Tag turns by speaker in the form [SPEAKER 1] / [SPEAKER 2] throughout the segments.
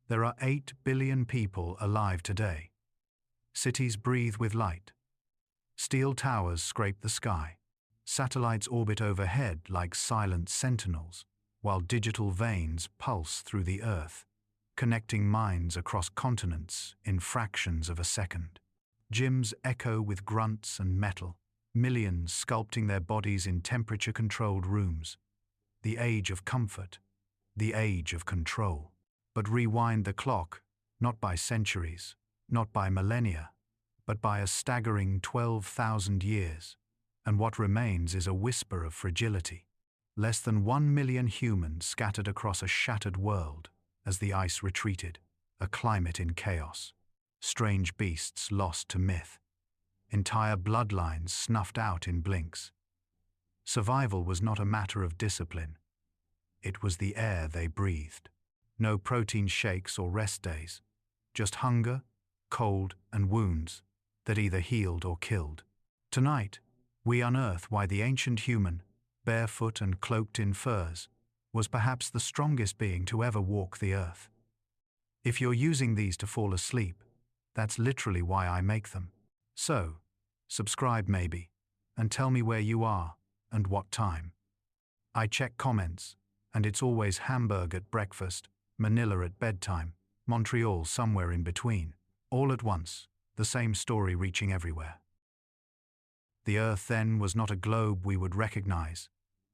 [SPEAKER 1] There are 8 billion people alive today. Cities breathe with light. Steel towers scrape the sky. Satellites orbit overhead like silent sentinels, while digital veins pulse through the earth, connecting minds across continents in fractions of a second. Gyms echo with grunts and metal, millions sculpting their bodies in temperature-controlled rooms. The age of comfort, the age of control. But rewind the clock, not by centuries, not by millennia, but by a staggering 12,000 years, and what remains is a whisper of fragility. Less than 1 million humans scattered across a shattered world as the ice retreated, a climate in chaos. Strange beasts lost to myth. Entire bloodlines snuffed out in blinks. Survival was not a matter of discipline. It was the air they breathed. No protein shakes or rest days, just hunger, cold, and wounds that either healed or killed. Tonight, we unearth why the ancient human, barefoot and cloaked in furs, was perhaps the strongest being to ever walk the earth. If you're using these to fall asleep, that's literally why I make them. So, subscribe maybe, and tell me where you are and what time. I check comments, and it's always Hamburg at breakfast, Manila at bedtime, Montreal somewhere in between. All at once, the same story reaching everywhere. The earth then was not a globe we would recognize,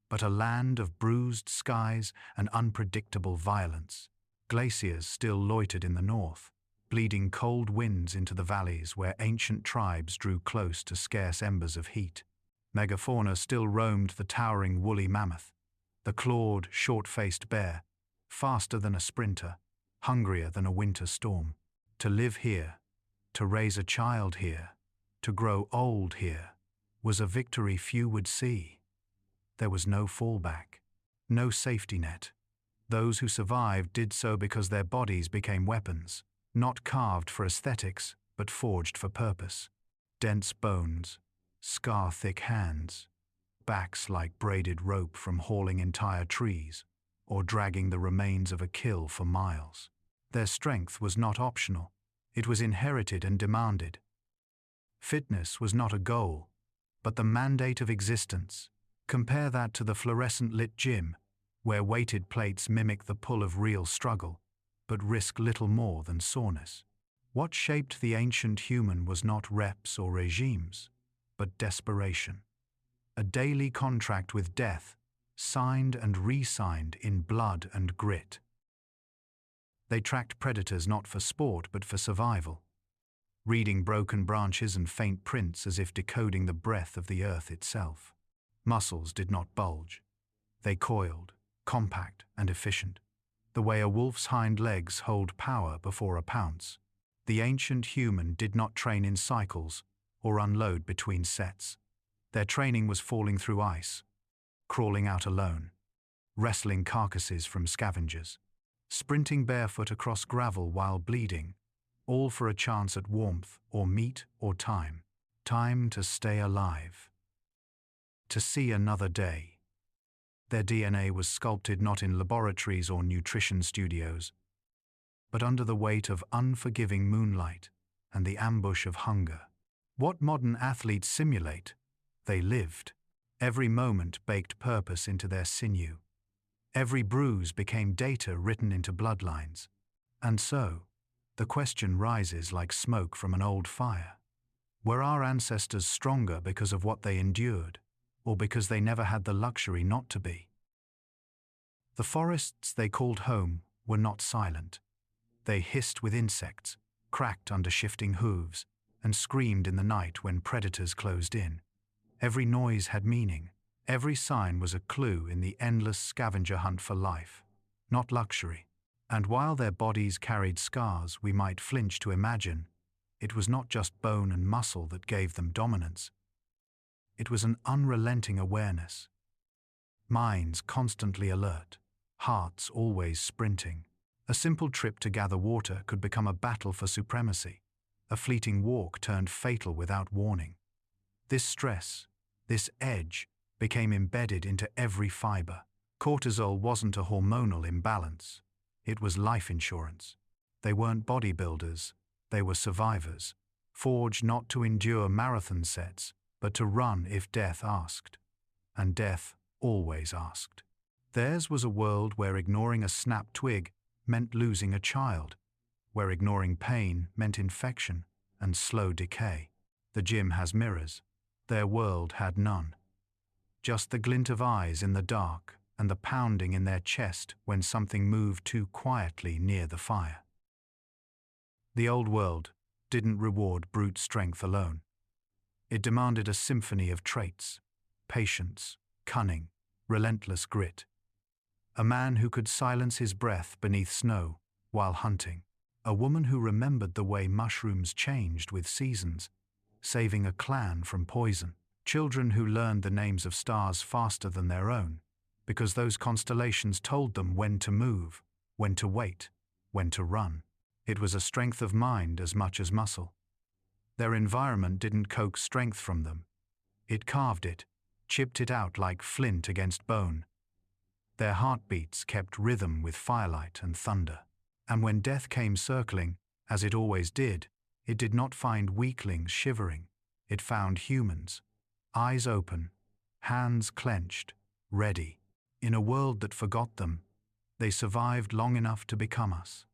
[SPEAKER 1] but a land of bruised skies and unpredictable violence. Glaciers still loitered in the north, bleeding cold winds into the valleys where ancient tribes drew close to scarce embers of heat. Megafauna still roamed the towering woolly mammoth, the clawed, short-faced bear, faster than a sprinter, hungrier than a winter storm. To live here, to raise a child here, to grow old here, was a victory few would see. There was no fallback, no safety net. Those who survived did so because their bodies became weapons, not carved for aesthetics, but forged for purpose. Dense bones, scar-thick hands, backs like braided rope from hauling entire trees, or dragging the remains of a kill for miles. Their strength was not optional, it was inherited and demanded. Fitness was not a goal, but the mandate of existence. Compare that to the fluorescent-lit gym, where weighted plates mimic the pull of real struggle, but risk little more than soreness. What shaped the ancient human was not reps or regimes, but desperation. A daily contract with death, signed and re-signed in blood and grit. They tracked predators not for sport but for survival, reading broken branches and faint prints as if decoding the breath of the earth itself. Muscles did not bulge. They coiled, compact and efficient, the way a wolf's hind legs hold power before a pounce. The ancient human did not train in cycles or unload between sets. Their training was falling through ice, crawling out alone, wrestling carcasses from scavengers, sprinting barefoot across gravel while bleeding, all for a chance at warmth or meat or time. Time to stay alive. To see another day. Their DNA was sculpted not in laboratories or nutrition studios, but under the weight of unforgiving moonlight and the ambush of hunger. What modern athletes simulate, they lived. Every moment baked purpose into their sinew. Every bruise became data written into bloodlines. And so, the question rises like smoke from an old fire. Were our ancestors stronger because of what they endured, or because they never had the luxury not to be? The forests they called home were not silent. They hissed with insects, cracked under shifting hooves, and screamed in the night when predators closed in. Every noise had meaning. Every sign was a clue in the endless scavenger hunt for life, not luxury. And while their bodies carried scars we might flinch to imagine, it was not just bone and muscle that gave them dominance. It was an unrelenting awareness. Minds constantly alert, hearts always sprinting. A simple trip to gather water could become a battle for supremacy. A fleeting walk turned fatal without warning. This stress, this edge, became embedded into every fiber. Cortisol wasn't a hormonal imbalance. It was life insurance. They weren't bodybuilders, they were survivors, forged not to endure marathon sets, but to run if death asked. And death always asked. Theirs was a world where ignoring a snapped twig meant losing a child, where ignoring pain meant infection and slow decay. The gym has mirrors. Their world had none. Just the glint of eyes in the dark and the pounding in their chest when something moved too quietly near the fire. The old world didn't reward brute strength alone. It demanded a symphony of traits: patience, cunning, relentless grit. A man who could silence his breath beneath snow while hunting. A woman who remembered the way mushrooms changed with seasons, saving a clan from poison. Children who learned the names of stars faster than their own, because those constellations told them when to move, when to wait, when to run. It was a strength of mind as much as muscle. Their environment didn't coax strength from them. It carved it, chipped it out like flint against bone. Their heartbeats kept rhythm with firelight and thunder. And when death came circling, as it always did not find weaklings shivering. It found humans, eyes open, hands clenched, ready. In a world that forgot them, they survived long enough to become us.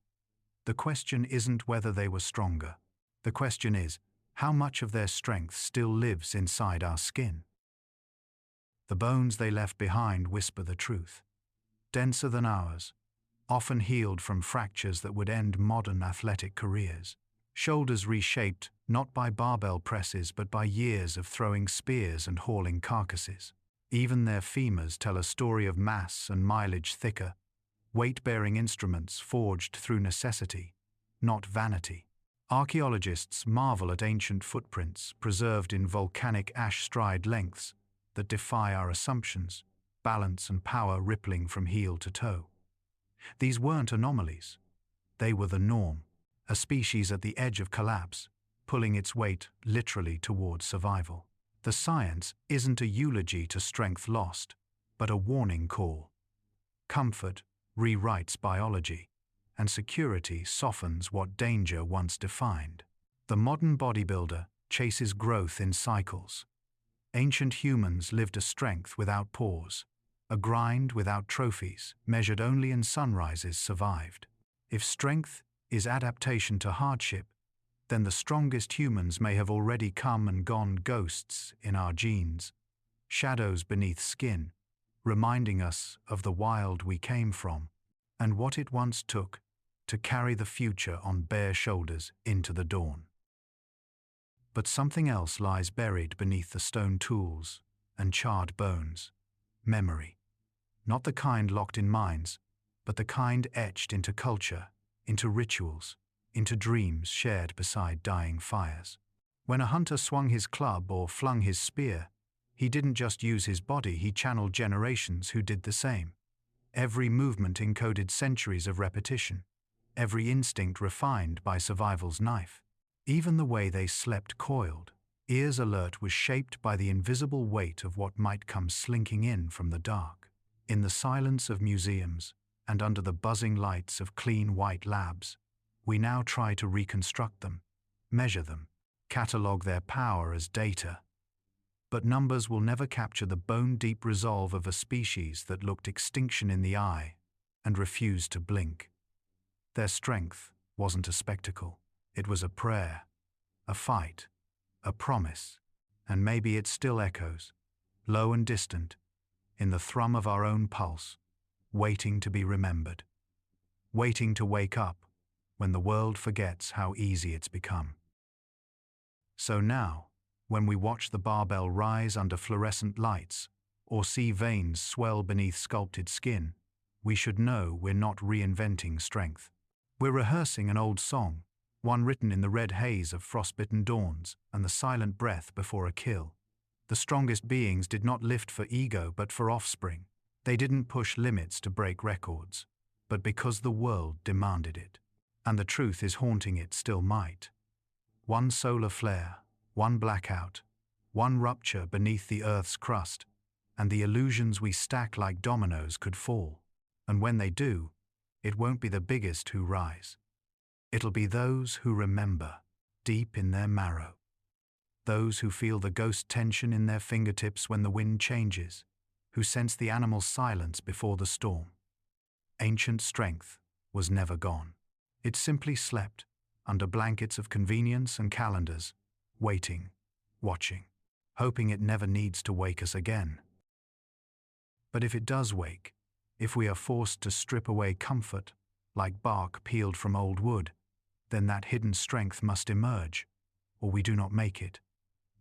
[SPEAKER 1] The question isn't whether they were stronger. The question is, how much of their strength still lives inside our skin? The bones they left behind whisper the truth. Denser than ours, often healed from fractures that would end modern athletic careers. Shoulders reshaped not by barbell presses but by years of throwing spears and hauling carcasses. Even their femurs tell a story of mass and mileage thicker, weight-bearing instruments forged through necessity, not vanity. Archaeologists marvel at ancient footprints preserved in volcanic ash-stride lengths that defy our assumptions, balance and power rippling from heel to toe. These weren't anomalies. They were the norm, a species at the edge of collapse, pulling its weight literally towards survival. The science isn't a eulogy to strength lost, but a warning call. Comfort rewrites biology, and security softens what danger once defined. The modern bodybuilder chases growth in cycles. Ancient humans lived a strength without pause, a grind without trophies, measured only in sunrises survived. If strength is adaptation to hardship, then the strongest humans may have already come and gone ghosts in our genes, shadows beneath skin, reminding us of the wild we came from, and what it once took to carry the future on bare shoulders into the dawn. But something else lies buried beneath the stone tools and charred bones: memory. Not the kind locked in minds, but the kind etched into culture, into rituals, into dreams shared beside dying fires. When a hunter swung his club or flung his spear, he didn't just use his body, he channeled generations who did the same. Every movement encoded centuries of repetition, every instinct refined by survival's knife. Even the way they slept coiled, ears alert, was shaped by the invisible weight of what might come slinking in from the dark. In the silence of museums, and under the buzzing lights of clean white labs, we now try to reconstruct them, measure them, catalog their power as data. But numbers will never capture the bone-deep resolve of a species that looked extinction in the eye and refused to blink. Their strength wasn't a spectacle. It was a prayer, a fight, a promise, and maybe it still echoes, low and distant, in the thrum of our own pulse, waiting to be remembered, waiting to wake up when the world forgets how easy it's become. So now, when we watch the barbell rise under fluorescent lights or see veins swell beneath sculpted skin, we should know we're not reinventing strength. We're rehearsing an old song, one written in the red haze of frostbitten dawns and the silent breath before a kill. The strongest beings did not lift for ego but for offspring. They didn't push limits to break records, but because the world demanded it. And the truth is haunting it still might. One solar flare, one blackout, one rupture beneath the Earth's crust, and the illusions we stack like dominoes could fall. And when they do, it won't be the biggest who rise. It'll be those who remember, deep in their marrow. Those who feel the ghost tension in their fingertips when the wind changes, who sense the animal's silence before the storm. Ancient strength was never gone. It simply slept, under blankets of convenience and calendars, waiting, watching, hoping it never needs to wake us again. But if it does wake, if we are forced to strip away comfort, like bark peeled from old wood, then that hidden strength must emerge, or we do not make it.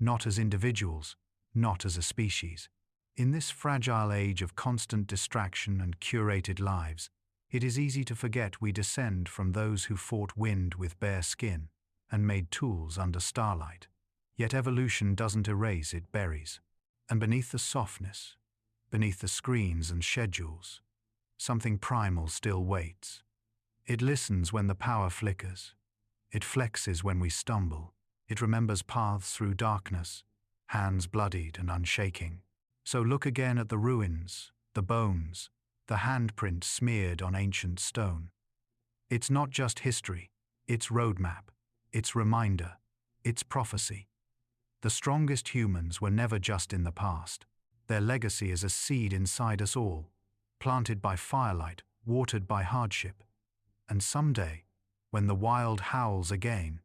[SPEAKER 1] Not as individuals, not as a species. In this fragile age of constant distraction and curated lives, it is easy to forget we descend from those who fought wind with bare skin and made tools under starlight. Yet evolution doesn't erase, it buries. And beneath the softness, beneath the screens and schedules, something primal still waits. It listens when the power flickers. It flexes when we stumble. It remembers paths through darkness, hands bloodied and unshaking. So look again at the ruins, the bones, the handprint smeared on ancient stone. It's not just history, it's roadmap, it's reminder, it's prophecy. The strongest humans were never just in the past. Their legacy is a seed inside us all, planted by firelight, watered by hardship. And someday, when the wild howls again,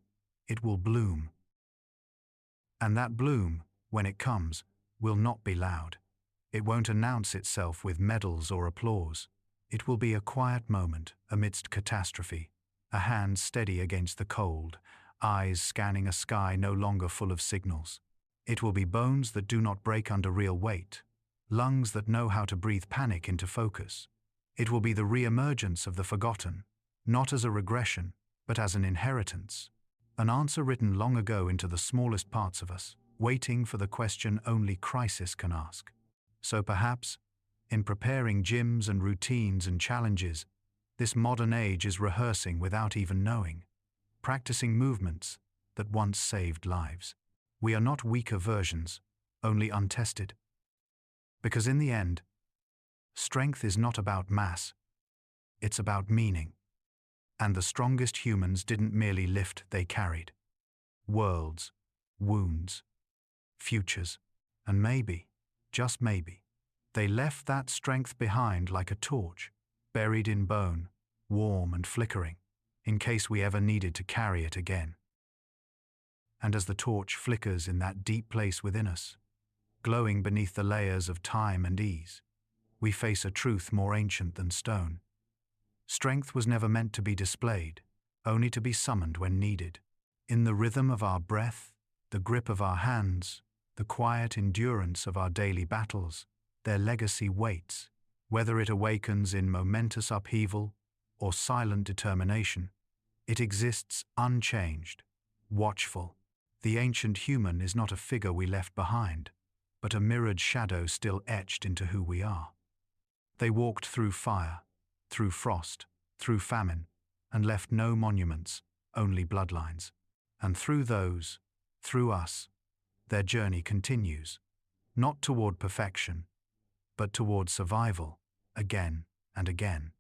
[SPEAKER 1] it will bloom. And that bloom, when it comes, will not be loud. It won't announce itself with medals or applause. It will be a quiet moment amidst catastrophe, a hand steady against the cold, eyes scanning a sky no longer full of signals. It will be bones that do not break under real weight, lungs that know how to breathe panic into focus. It will be the re-emergence of the forgotten, not as a regression, but as an inheritance. An answer written long ago into the smallest parts of us, waiting for the question only crisis can ask. So perhaps, in preparing gyms and routines and challenges, this modern age is rehearsing without even knowing, practicing movements that once saved lives. We are not weaker versions, only untested. Because in the end, strength is not about mass, it's about meaning. And the strongest humans didn't merely lift, they carried. Worlds, wounds, futures, and maybe, just maybe, they left that strength behind like a torch, buried in bone, warm and flickering, in case we ever needed to carry it again. And as the torch flickers in that deep place within us, glowing beneath the layers of time and ease, we face a truth more ancient than stone. Strength was never meant to be displayed, only to be summoned when needed. In the rhythm of our breath, the grip of our hands, the quiet endurance of our daily battles, their legacy waits, whether it awakens in momentous upheaval or silent determination. It exists unchanged, watchful. The ancient human is not a figure we left behind, but a mirrored shadow still etched into who we are. They walked through fire, through frost, through famine, and left no monuments, only bloodlines. And through those, through us, their journey continues, not toward perfection, but toward survival, again and again,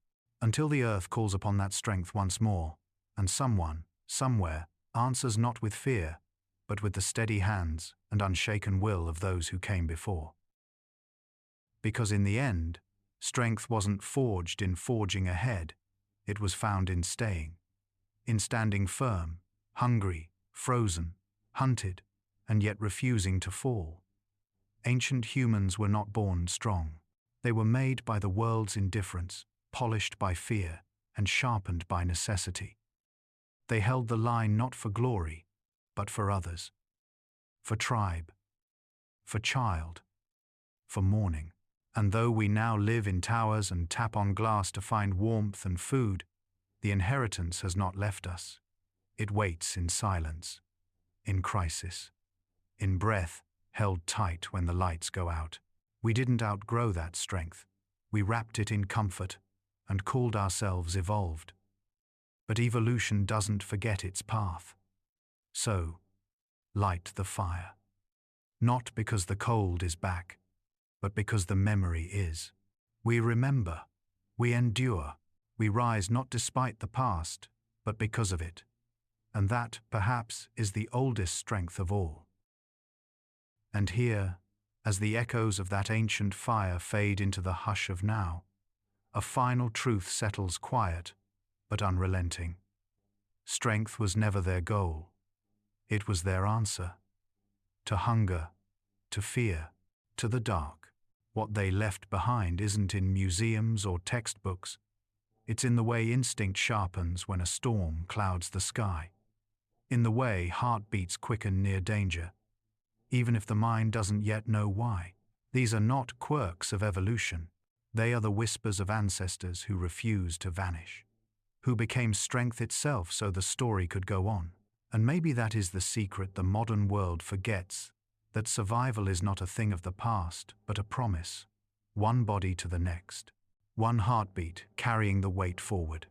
[SPEAKER 1] until the earth calls upon that strength once more, and someone, somewhere, answers not with fear, but with the steady hands and unshaken will of those who came before. Because in the end, strength wasn't forged in forging ahead, it was found in staying, in standing firm, hungry, frozen, hunted, and yet refusing to fall. Ancient humans were not born strong. They were made by the world's indifference, polished by fear, and sharpened by necessity. They held the line not for glory, but for others, for tribe, for child, for mourning. And though we now live in towers and tap on glass to find warmth and food, the inheritance has not left us. It waits in silence, in crisis, in breath held tight when the lights go out. We didn't outgrow that strength. We wrapped it in comfort and called ourselves evolved. But evolution doesn't forget its path. So, light the fire. Not because the cold is back, but because the memory is. We remember, we endure, we rise not despite the past, but because of it. And that, perhaps, is the oldest strength of all. And here, as the echoes of that ancient fire fade into the hush of now, a final truth settles quiet, but unrelenting. Strength was never their goal. It was their answer. To hunger, to fear, to the dark. What they left behind isn't in museums or textbooks. It's in the way instinct sharpens when a storm clouds the sky. In the way heartbeats quicken near danger, even if the mind doesn't yet know why. These are not quirks of evolution. They are the whispers of ancestors who refused to vanish, who became strength itself so the story could go on. And maybe that is the secret the modern world forgets, that survival is not a thing of the past, but a promise, one body to the next, one heartbeat carrying the weight forward.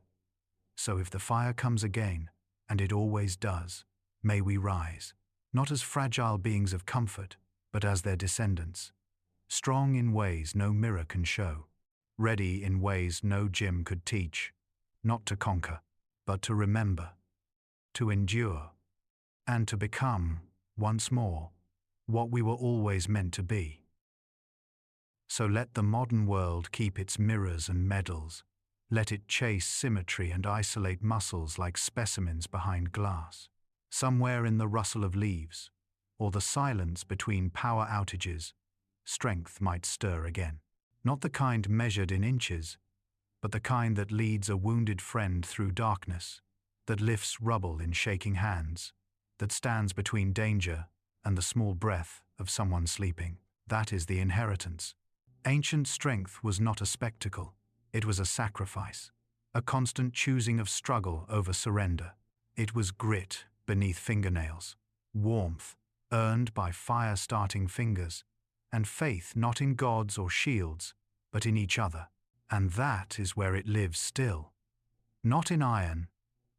[SPEAKER 1] So if the fire comes again, and it always does, may we rise, not as fragile beings of comfort, but as their descendants, strong in ways no mirror can show, ready in ways no gym could teach, not to conquer, but to remember, to endure, and to become, once more, what we were always meant to be. So let the modern world keep its mirrors and medals. Let it chase symmetry and isolate muscles like specimens behind glass. Somewhere in the rustle of leaves, or the silence between power outages, strength might stir again. Not the kind measured in inches, but the kind that leads a wounded friend through darkness, that lifts rubble in shaking hands, that stands between danger and the small breath of someone sleeping. That is the inheritance. Ancient strength was not a spectacle. It was a sacrifice, a constant choosing of struggle over surrender. It was grit beneath fingernails, warmth earned by fire-starting fingers, and faith not in gods or shields, but in each other. And that is where it lives still. Not in iron,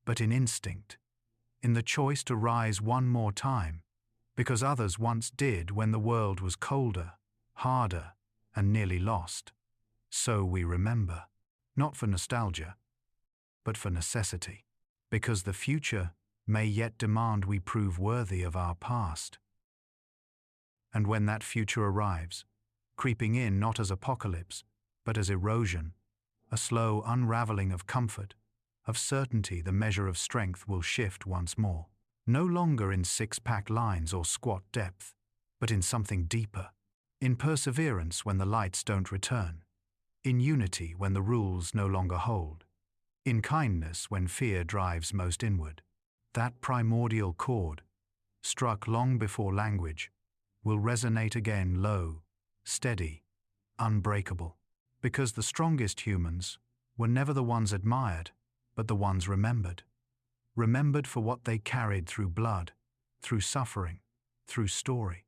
[SPEAKER 1] but in instinct, in the choice to rise one more time, because others once did when the world was colder, harder, and nearly lost. So we remember, not for nostalgia, but for necessity, because the future may yet demand we prove worthy of our past. And when that future arrives, creeping in not as apocalypse, but as erosion, a slow unraveling of comfort, of certainty, the measure of strength will shift once more, no longer in six-pack lines or squat depth, but in something deeper, in perseverance when the lights don't return, in unity when the rules no longer hold, in kindness when fear drives most inward. That primordial chord, struck long before language, will resonate again low, steady, unbreakable, because the strongest humans were never the ones admired, but the ones remembered. Remembered for what they carried through blood, through suffering, through story.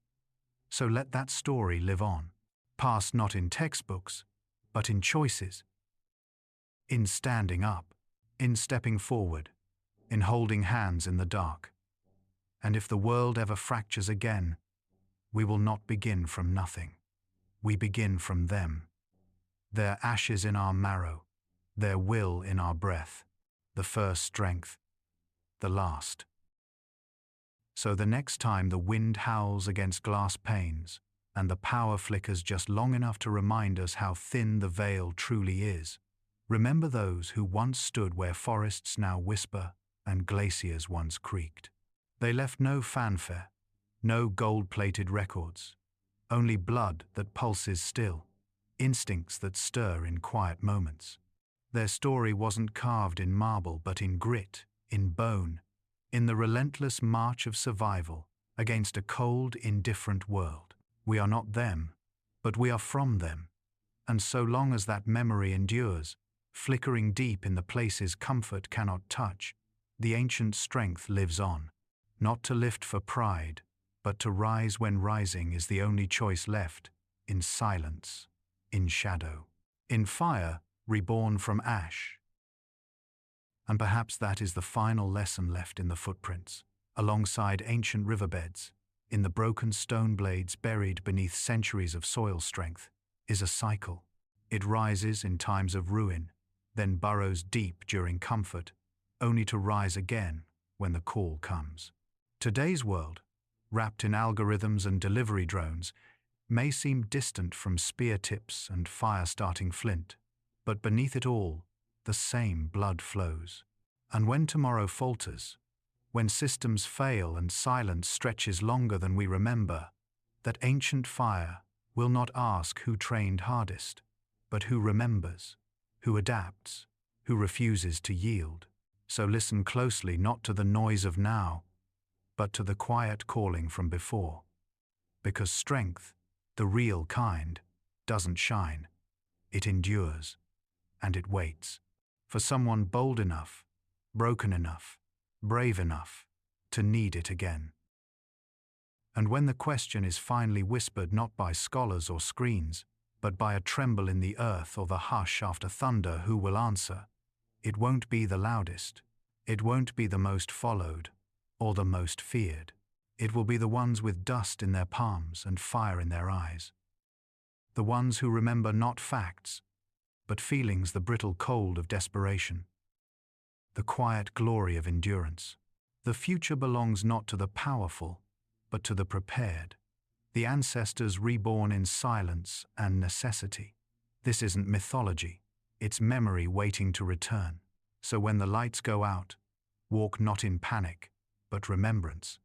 [SPEAKER 1] So let that story live on, passed not in textbooks, but in choices, in standing up, in stepping forward, in holding hands in the dark. And if the world ever fractures again, we will not begin from nothing. We begin from them. Their ashes in our marrow, their will in our breath, the first strength, the last. So the next time the wind howls against glass panes, and the power flickers just long enough to remind us how thin the veil truly is, remember those who once stood where forests now whisper and glaciers once creaked. They left no fanfare, no gold-plated records, only blood that pulses still, instincts that stir in quiet moments. Their story wasn't carved in marble but in grit, in bone, in the relentless march of survival against a cold, indifferent world. We are not them, but we are from them. And so long as that memory endures, flickering deep in the places comfort cannot touch, the ancient strength lives on, not to lift for pride, but to rise when rising is the only choice left, in silence, in shadow, in fire reborn from ash. And perhaps that is the final lesson left in the footprints, alongside ancient riverbeds, in the broken stone blades buried beneath centuries of soil strength, is a cycle. It rises in times of ruin, then burrows deep during comfort, only to rise again when the call comes. Today's world, wrapped in algorithms and delivery drones, may seem distant from spear tips and fire-starting flint, but beneath it all, the same blood flows. And when tomorrow falters, when systems fail and silence stretches longer than we remember, that ancient fire will not ask who trained hardest, but who remembers, who adapts, who refuses to yield. So listen closely, not to the noise of now, but to the quiet calling from before. Because strength, the real kind, doesn't shine. It endures, and it waits for someone bold enough, broken enough, brave enough to need it again. And when the question is finally whispered not by scholars or screens, but by a tremble in the earth or the hush after thunder, who will answer? It won't be the loudest. It won't be the most followed or the most feared. It will be the ones with dust in their palms and fire in their eyes. The ones who remember not facts, but feelings, the brittle cold of desperation, the quiet glory of endurance. The future belongs not to the powerful, but to the prepared, the ancestors reborn in silence and necessity. This isn't mythology, it's memory waiting to return. So when the lights go out, walk not in panic, but remembrance.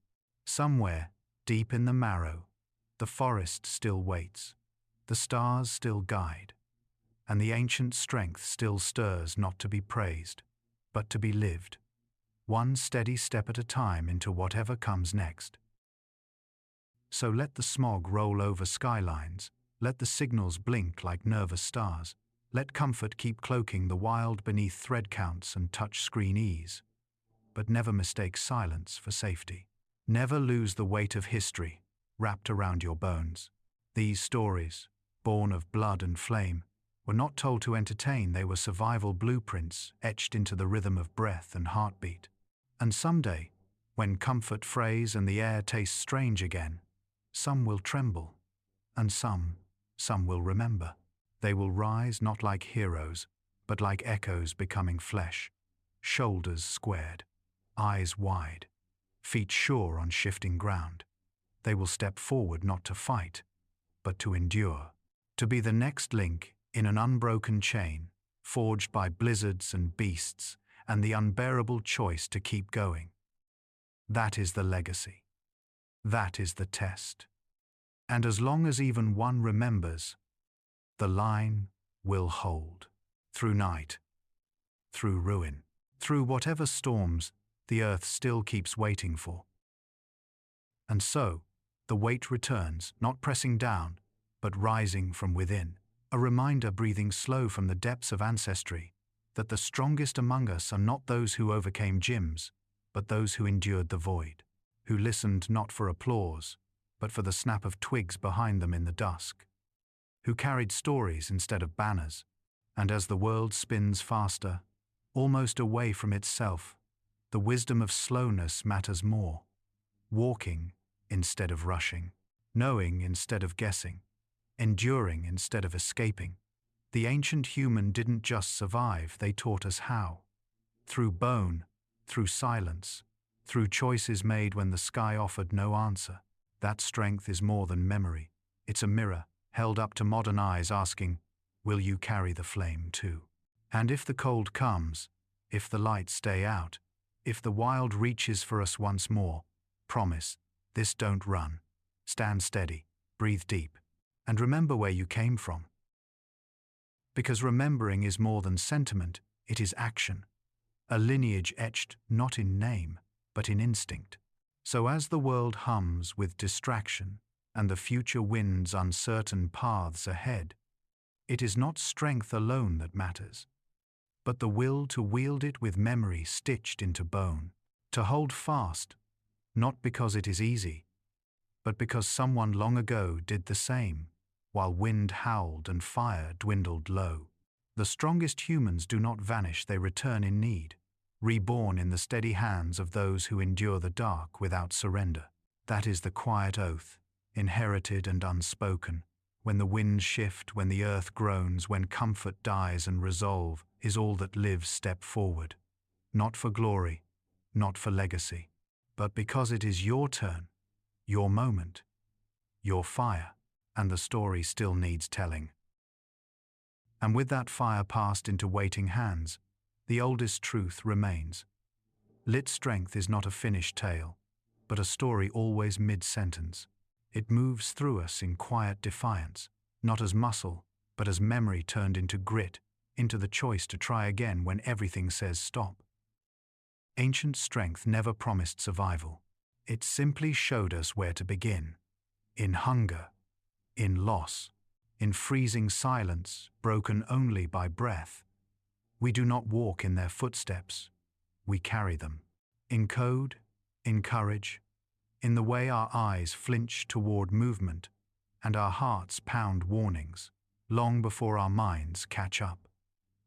[SPEAKER 1] Somewhere, deep in the marrow, the forest still waits, the stars still guide, and the ancient strength still stirs, not to be praised, but to be lived, one steady step at a time into whatever comes next. So let the smog roll over skylines, let the signals blink like nervous stars, let comfort keep cloaking the wild beneath thread counts and touch screen ease. But never mistake silence for safety. Never lose the weight of history wrapped around your bones. These stories, born of blood and flame, were not told to entertain, they were survival blueprints etched into the rhythm of breath and heartbeat. And someday, when comfort frays and the air tastes strange again, some will tremble, and some will remember. They will rise not like heroes, but like echoes becoming flesh, shoulders squared, eyes wide, feet sure on shifting ground. They will step forward not to fight, but to endure, to be the next link in an unbroken chain, forged by blizzards and beasts, and the unbearable choice to keep going. That is the legacy. That is the test. And as long as even one remembers, the line will hold. Through night, through ruin, through whatever storms the earth still keeps waiting for. And so, the weight returns, not pressing down, but rising from within, a reminder breathing slow from the depths of ancestry, that the strongest among us are not those who overcame gyms, but those who endured the void, who listened not for applause, but for the snap of twigs behind them in the dusk, who carried stories instead of banners. And as the world spins faster, almost away from itself, the wisdom of slowness matters more, walking instead of rushing, knowing instead of guessing, enduring instead of escaping. The ancient human didn't just survive, they taught us how. Through bone, through silence, through choices made when the sky offered no answer. That strength is more than memory. It's a mirror held up to modern eyes asking, will you carry the flame too? And if the cold comes, if the lights stay out, if the wild reaches for us once more, promise, this: don't run. Stand steady, breathe deep, and remember where you came from. Because remembering is more than sentiment, it is action. A lineage etched not in name, but in instinct. So as the world hums with distraction, and the future winds uncertain paths ahead, it is not strength alone that matters, but the will to wield it with memory stitched into bone, to hold fast, not because it is easy, but because someone long ago did the same, while wind howled and fire dwindled low. The strongest humans do not vanish, they return in need, reborn in the steady hands of those who endure the dark without surrender. That is the quiet oath, inherited and unspoken, when the winds shift, when the earth groans, when comfort dies and resolve is all that lives. Step forward, not for glory, not for legacy, but because it is your turn, your moment, your fire, and the story still needs telling. And with that fire passed into waiting hands, the oldest truth remains. Lit strength is not a finished tale, but a story always mid-sentence. It moves through us in quiet defiance, not as muscle, but as memory turned into grit, into the choice to try again when everything says stop. Ancient strength never promised survival. It simply showed us where to begin. In hunger, in loss, in freezing silence, broken only by breath. We do not walk in their footsteps, we carry them. In code, in courage, in the way our eyes flinch toward movement, and our hearts pound warnings, long before our minds catch up.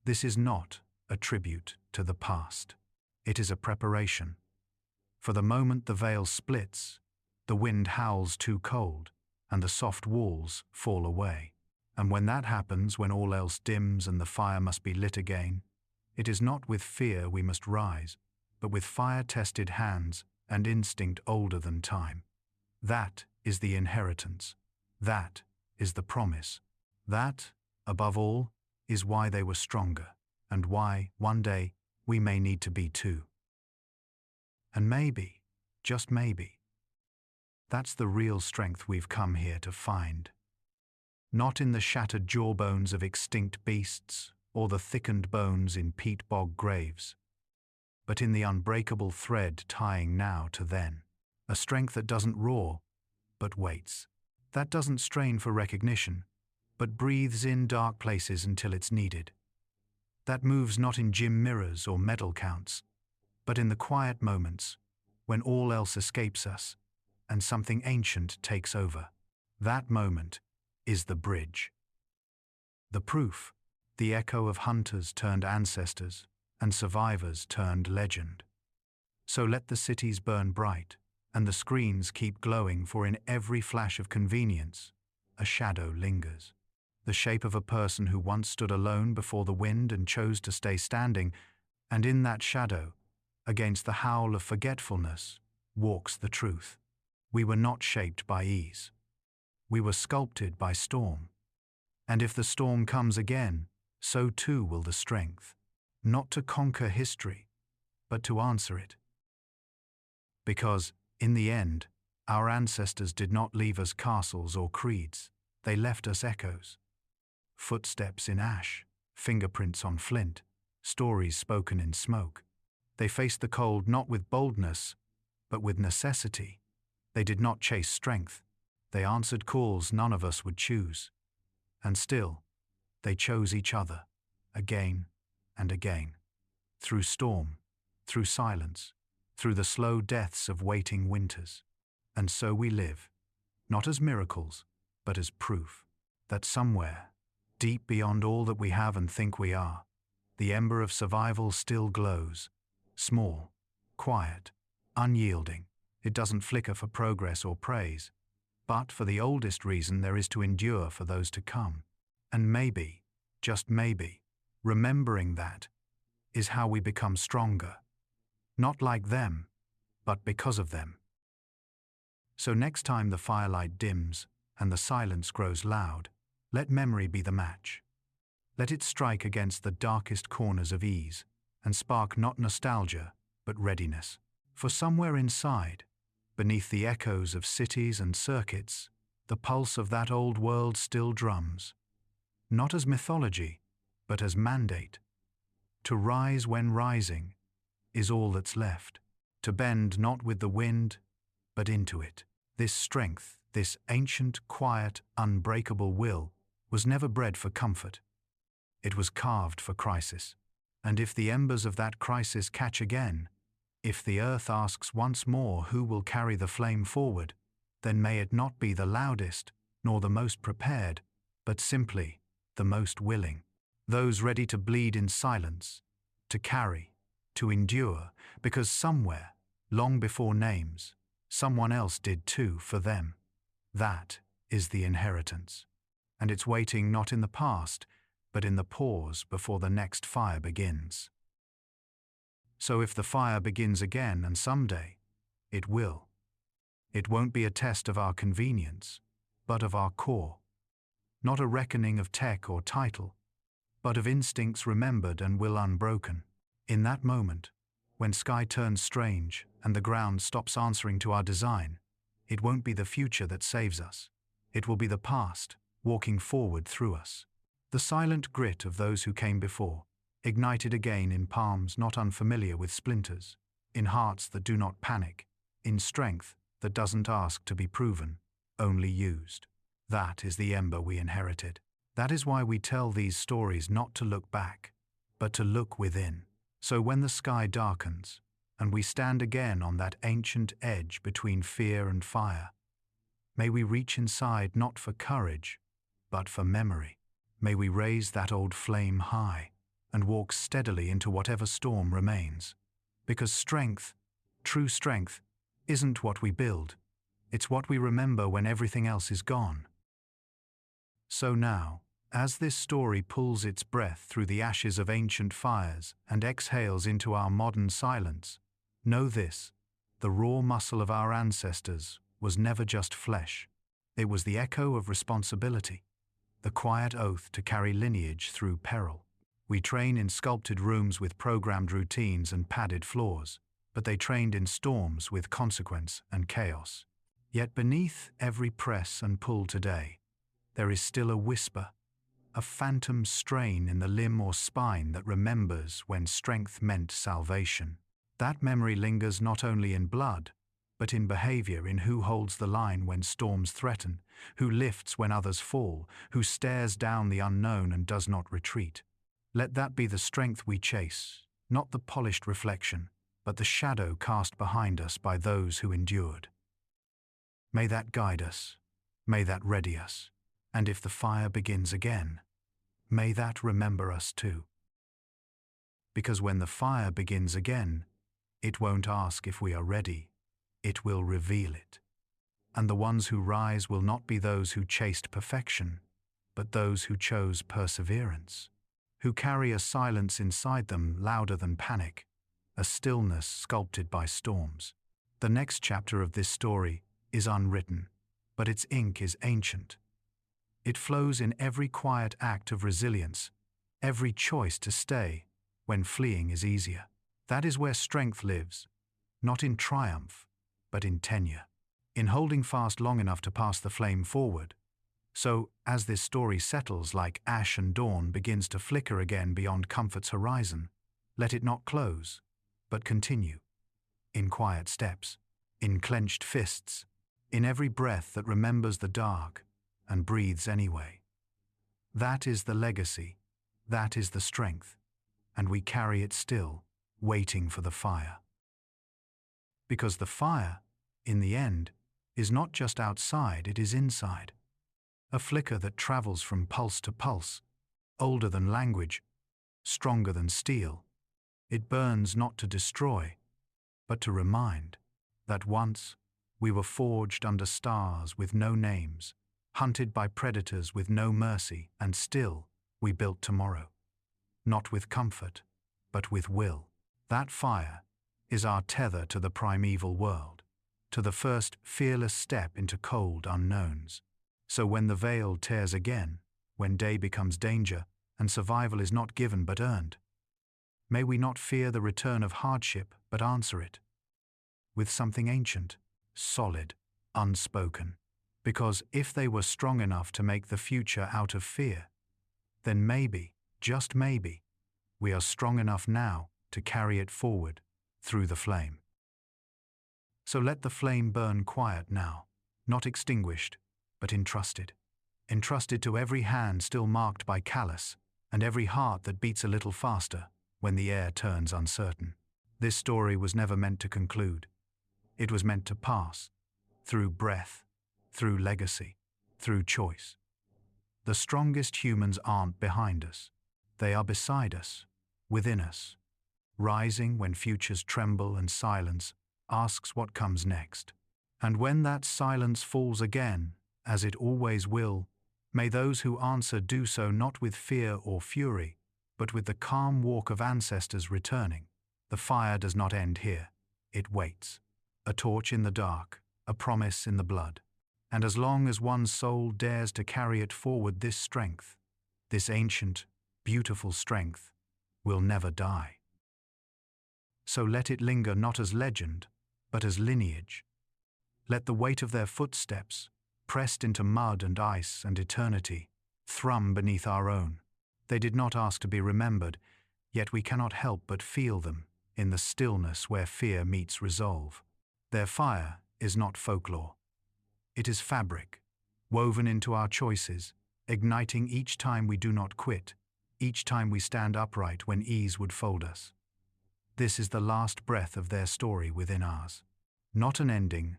[SPEAKER 1] This is not a tribute to the past. It is a preparation. For the moment the veil splits, the wind howls too cold, and the soft walls fall away. And when that happens, when all else dims and the fire must be lit again, it is not with fear we must rise, but with fire-tested hands and instinct older than time. That is the inheritance. That is the promise. That, above all, is why they were stronger, and why, one day, we may need to be too. And maybe, just maybe, that's the real strength we've come here to find. Not in the shattered jawbones of extinct beasts, or the thickened bones in peat bog graves, but in the unbreakable thread tying now to then. A strength that doesn't roar, but waits. That doesn't strain for recognition, but breathes in dark places until it's needed. That moves not in gym mirrors or medal counts, but in the quiet moments, when all else escapes us, and something ancient takes over. That moment is the bridge. The proof, the echo of hunters turned ancestors, and survivors turned legend. So let the cities burn bright, and the screens keep glowing, for in every flash of convenience, a shadow lingers. The shape of a person who once stood alone before the wind and chose to stay standing, and in that shadow, against the howl of forgetfulness, walks the truth. We were not shaped by ease. We were sculpted by storm. And if the storm comes again, so too will the strength, not to conquer history, but to answer it. Because, in the end, our ancestors did not leave us castles or creeds, they left us echoes. Footsteps in ash, fingerprints on flint, stories spoken in smoke. They faced the cold not with boldness, but with necessity. They did not chase strength. They answered calls none of us would choose. And still, they chose each other, again and again. Through storm, through silence, through the slow deaths of waiting winters. And so we live, not as miracles, but as proof, that somewhere, deep beyond all that we have and think we are, the ember of survival still glows, small, quiet, unyielding. It doesn't flicker for progress or praise, but for the oldest reason there is to endure for those to come. And maybe, just maybe, remembering that is how we become stronger. Not like them, but because of them. So next time the firelight dims and the silence grows loud, let memory be the match. Let it strike against the darkest corners of ease and spark not nostalgia, but readiness. For somewhere inside, beneath the echoes of cities and circuits, the pulse of that old world still drums, not as mythology, but as mandate. To rise when rising is all that's left, to bend not with the wind, but into it. This strength, this ancient, quiet, unbreakable will, was never bred for comfort. It was carved for crisis. And if the embers of that crisis catch again, if the earth asks once more who will carry the flame forward, then may it not be the loudest, nor the most prepared, but simply the most willing. Those ready to bleed in silence, to carry, to endure, because somewhere, long before names, someone else did too for them. That is the inheritance. And it's waiting not in the past, but in the pause before the next fire begins. So if the fire begins again, and someday it will, it won't be a test of our convenience, but of our core. Not a reckoning of tech or title, but of instincts remembered and will unbroken. In that moment, when sky turns strange and the ground stops answering to our design, it won't be the future that saves us. It will be the past, walking forward through us. The silent grit of those who came before, ignited again in palms not unfamiliar with splinters, in hearts that do not panic, in strength that doesn't ask to be proven, only used. That is the ember we inherited. That is why we tell these stories, not to look back, but to look within. So when the sky darkens, and we stand again on that ancient edge between fear and fire, may we reach inside not for courage, but for memory. May we raise that old flame high and walk steadily into whatever storm remains. Because strength, true strength, isn't what we build, it's what we remember when everything else is gone. So now, as this story pulls its breath through the ashes of ancient fires and exhales into our modern silence, know this: the raw muscle of our ancestors was never just flesh. It was the echo of responsibility, the quiet oath to carry lineage through peril. We train in sculpted rooms with programmed routines and padded floors, but they trained in storms with consequence and chaos. Yet beneath every press and pull today, there is still a whisper, a phantom strain in the limb or spine that remembers when strength meant salvation. That memory lingers not only in blood, but in behavior, in who holds the line when storms threaten, who lifts when others fall, who stares down the unknown and does not retreat. Let that be the strength we chase, not the polished reflection, but the shadow cast behind us by those who endured. May that guide us, may that ready us, and if the fire begins again, may that remember us too. Because when the fire begins again, it won't ask if we are ready, it will reveal it. And the ones who rise will not be those who chased perfection, but those who chose perseverance, who carry a silence inside them louder than panic, a stillness sculpted by storms. The next chapter of this story is unwritten, but its ink is ancient. It flows in every quiet act of resilience, every choice to stay when fleeing is easier. That is where strength lives, not in triumph, but in tenure, in holding fast long enough to pass the flame forward. So, as this story settles like ash and dawn begins to flicker again beyond comfort's horizon, let it not close, but continue, in quiet steps, in clenched fists, in every breath that remembers the dark and breathes anyway. That is the legacy, that is the strength, and we carry it still, waiting for the fire. Because the fire, in the end, is not just outside, it is inside. A flicker that travels from pulse to pulse, older than language, stronger than steel. It burns not to destroy, but to remind that once we were forged under stars with no names, hunted by predators with no mercy, and still we built tomorrow. Not with comfort, but with will. That fire is our tether to the primeval world, to the first fearless step into cold unknowns. So when the veil tears again, when day becomes danger, and survival is not given but earned, may we not fear the return of hardship, but answer it with something ancient, solid, unspoken. Because if they were strong enough to make the future out of fear, then maybe, just maybe, we are strong enough now to carry it forward through the flame. So let the flame burn quiet now, not extinguished, but entrusted. Entrusted to every hand still marked by callus, and every heart that beats a little faster when the air turns uncertain. This story was never meant to conclude. It was meant to pass, through breath, through legacy, through choice. The strongest humans aren't behind us. They are beside us, within us, rising when futures tremble and silence asks what comes next. And when that silence falls again, as it always will, may those who answer do so not with fear or fury, but with the calm walk of ancestors returning, The fire does not end here. It waits. A torch in the dark, a promise in the blood. And as long as one soul dares to carry it forward, this strength, this ancient, beautiful strength, will never die. So let it linger not as legend, but as lineage. Let the weight of their footsteps, pressed into mud and ice and eternity, thrum beneath our own. They did not ask to be remembered, yet we cannot help but feel them in the stillness where fear meets resolve. Their fire is not folklore. It is fabric, woven into our choices, igniting each time we do not quit, each time we stand upright when ease would fold us. This is the last breath of their story within ours. Not an ending,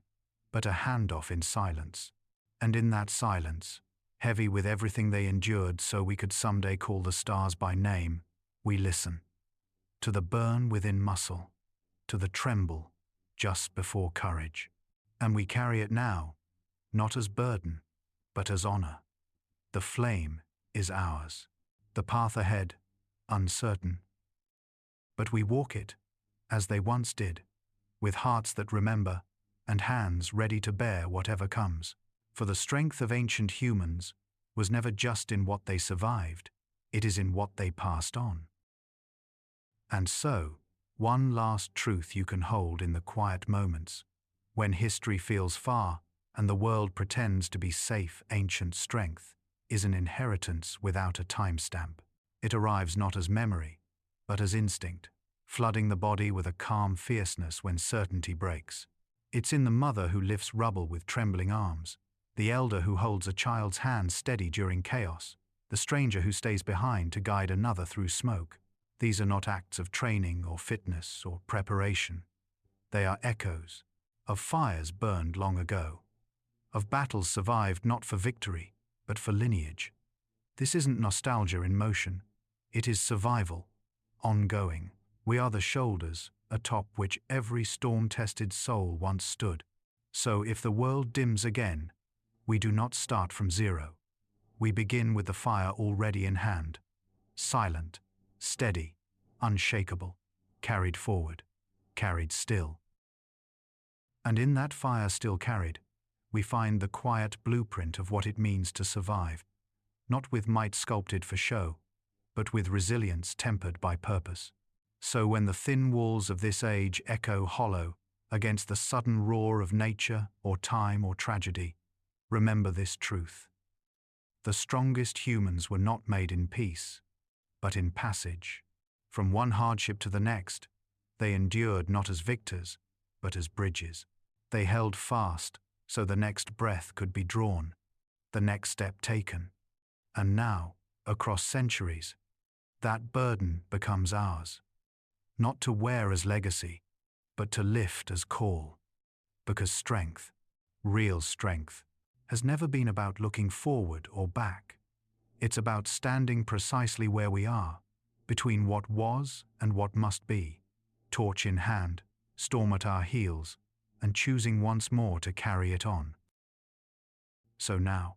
[SPEAKER 1] but a handoff in silence. And in that silence, heavy with everything they endured so we could someday call the stars by name, we listen. To the burn within muscle, to the tremble just before courage. And we carry it now, not as burden, but as honor. The flame is ours. The path ahead, uncertain. But we walk it, as they once did, with hearts that remember and hands ready to bear whatever comes. For the strength of ancient humans was never just in what they survived, it is in what they passed on. And so, one last truth you can hold in the quiet moments, when history feels far and the world pretends to be safe, ancient strength is an inheritance without a timestamp. It arrives not as memory, but as instinct, flooding the body with a calm fierceness when certainty breaks. It's in the mother who lifts rubble with trembling arms, the elder who holds a child's hand steady during chaos, the stranger who stays behind to guide another through smoke. These are not acts of training or fitness or preparation. They are echoes of fires burned long ago, of battles survived not for victory, but for lineage. This isn't nostalgia in motion. It is survival, ongoing. We are the shoulders atop which every storm-tested soul once stood. So if the world dims again, we do not start from zero. We begin with the fire already in hand, silent, steady, unshakable, carried forward, carried still. And in that fire still carried, we find the quiet blueprint of what it means to survive, not with might sculpted for show, but with resilience tempered by purpose. So when the thin walls of this age echo hollow against the sudden roar of nature or time or tragedy, remember this truth. The strongest humans were not made in peace, but in passage. From one hardship to the next, they endured not as victors, but as bridges. They held fast so the next breath could be drawn, the next step taken. And now, across centuries, that burden becomes ours. Not to wear as legacy, but to lift as call. Because strength, real strength, has never been about looking forward or back. It's about standing precisely where we are, between what was and what must be, torch in hand, storm at our heels, and choosing once more to carry it on. So now,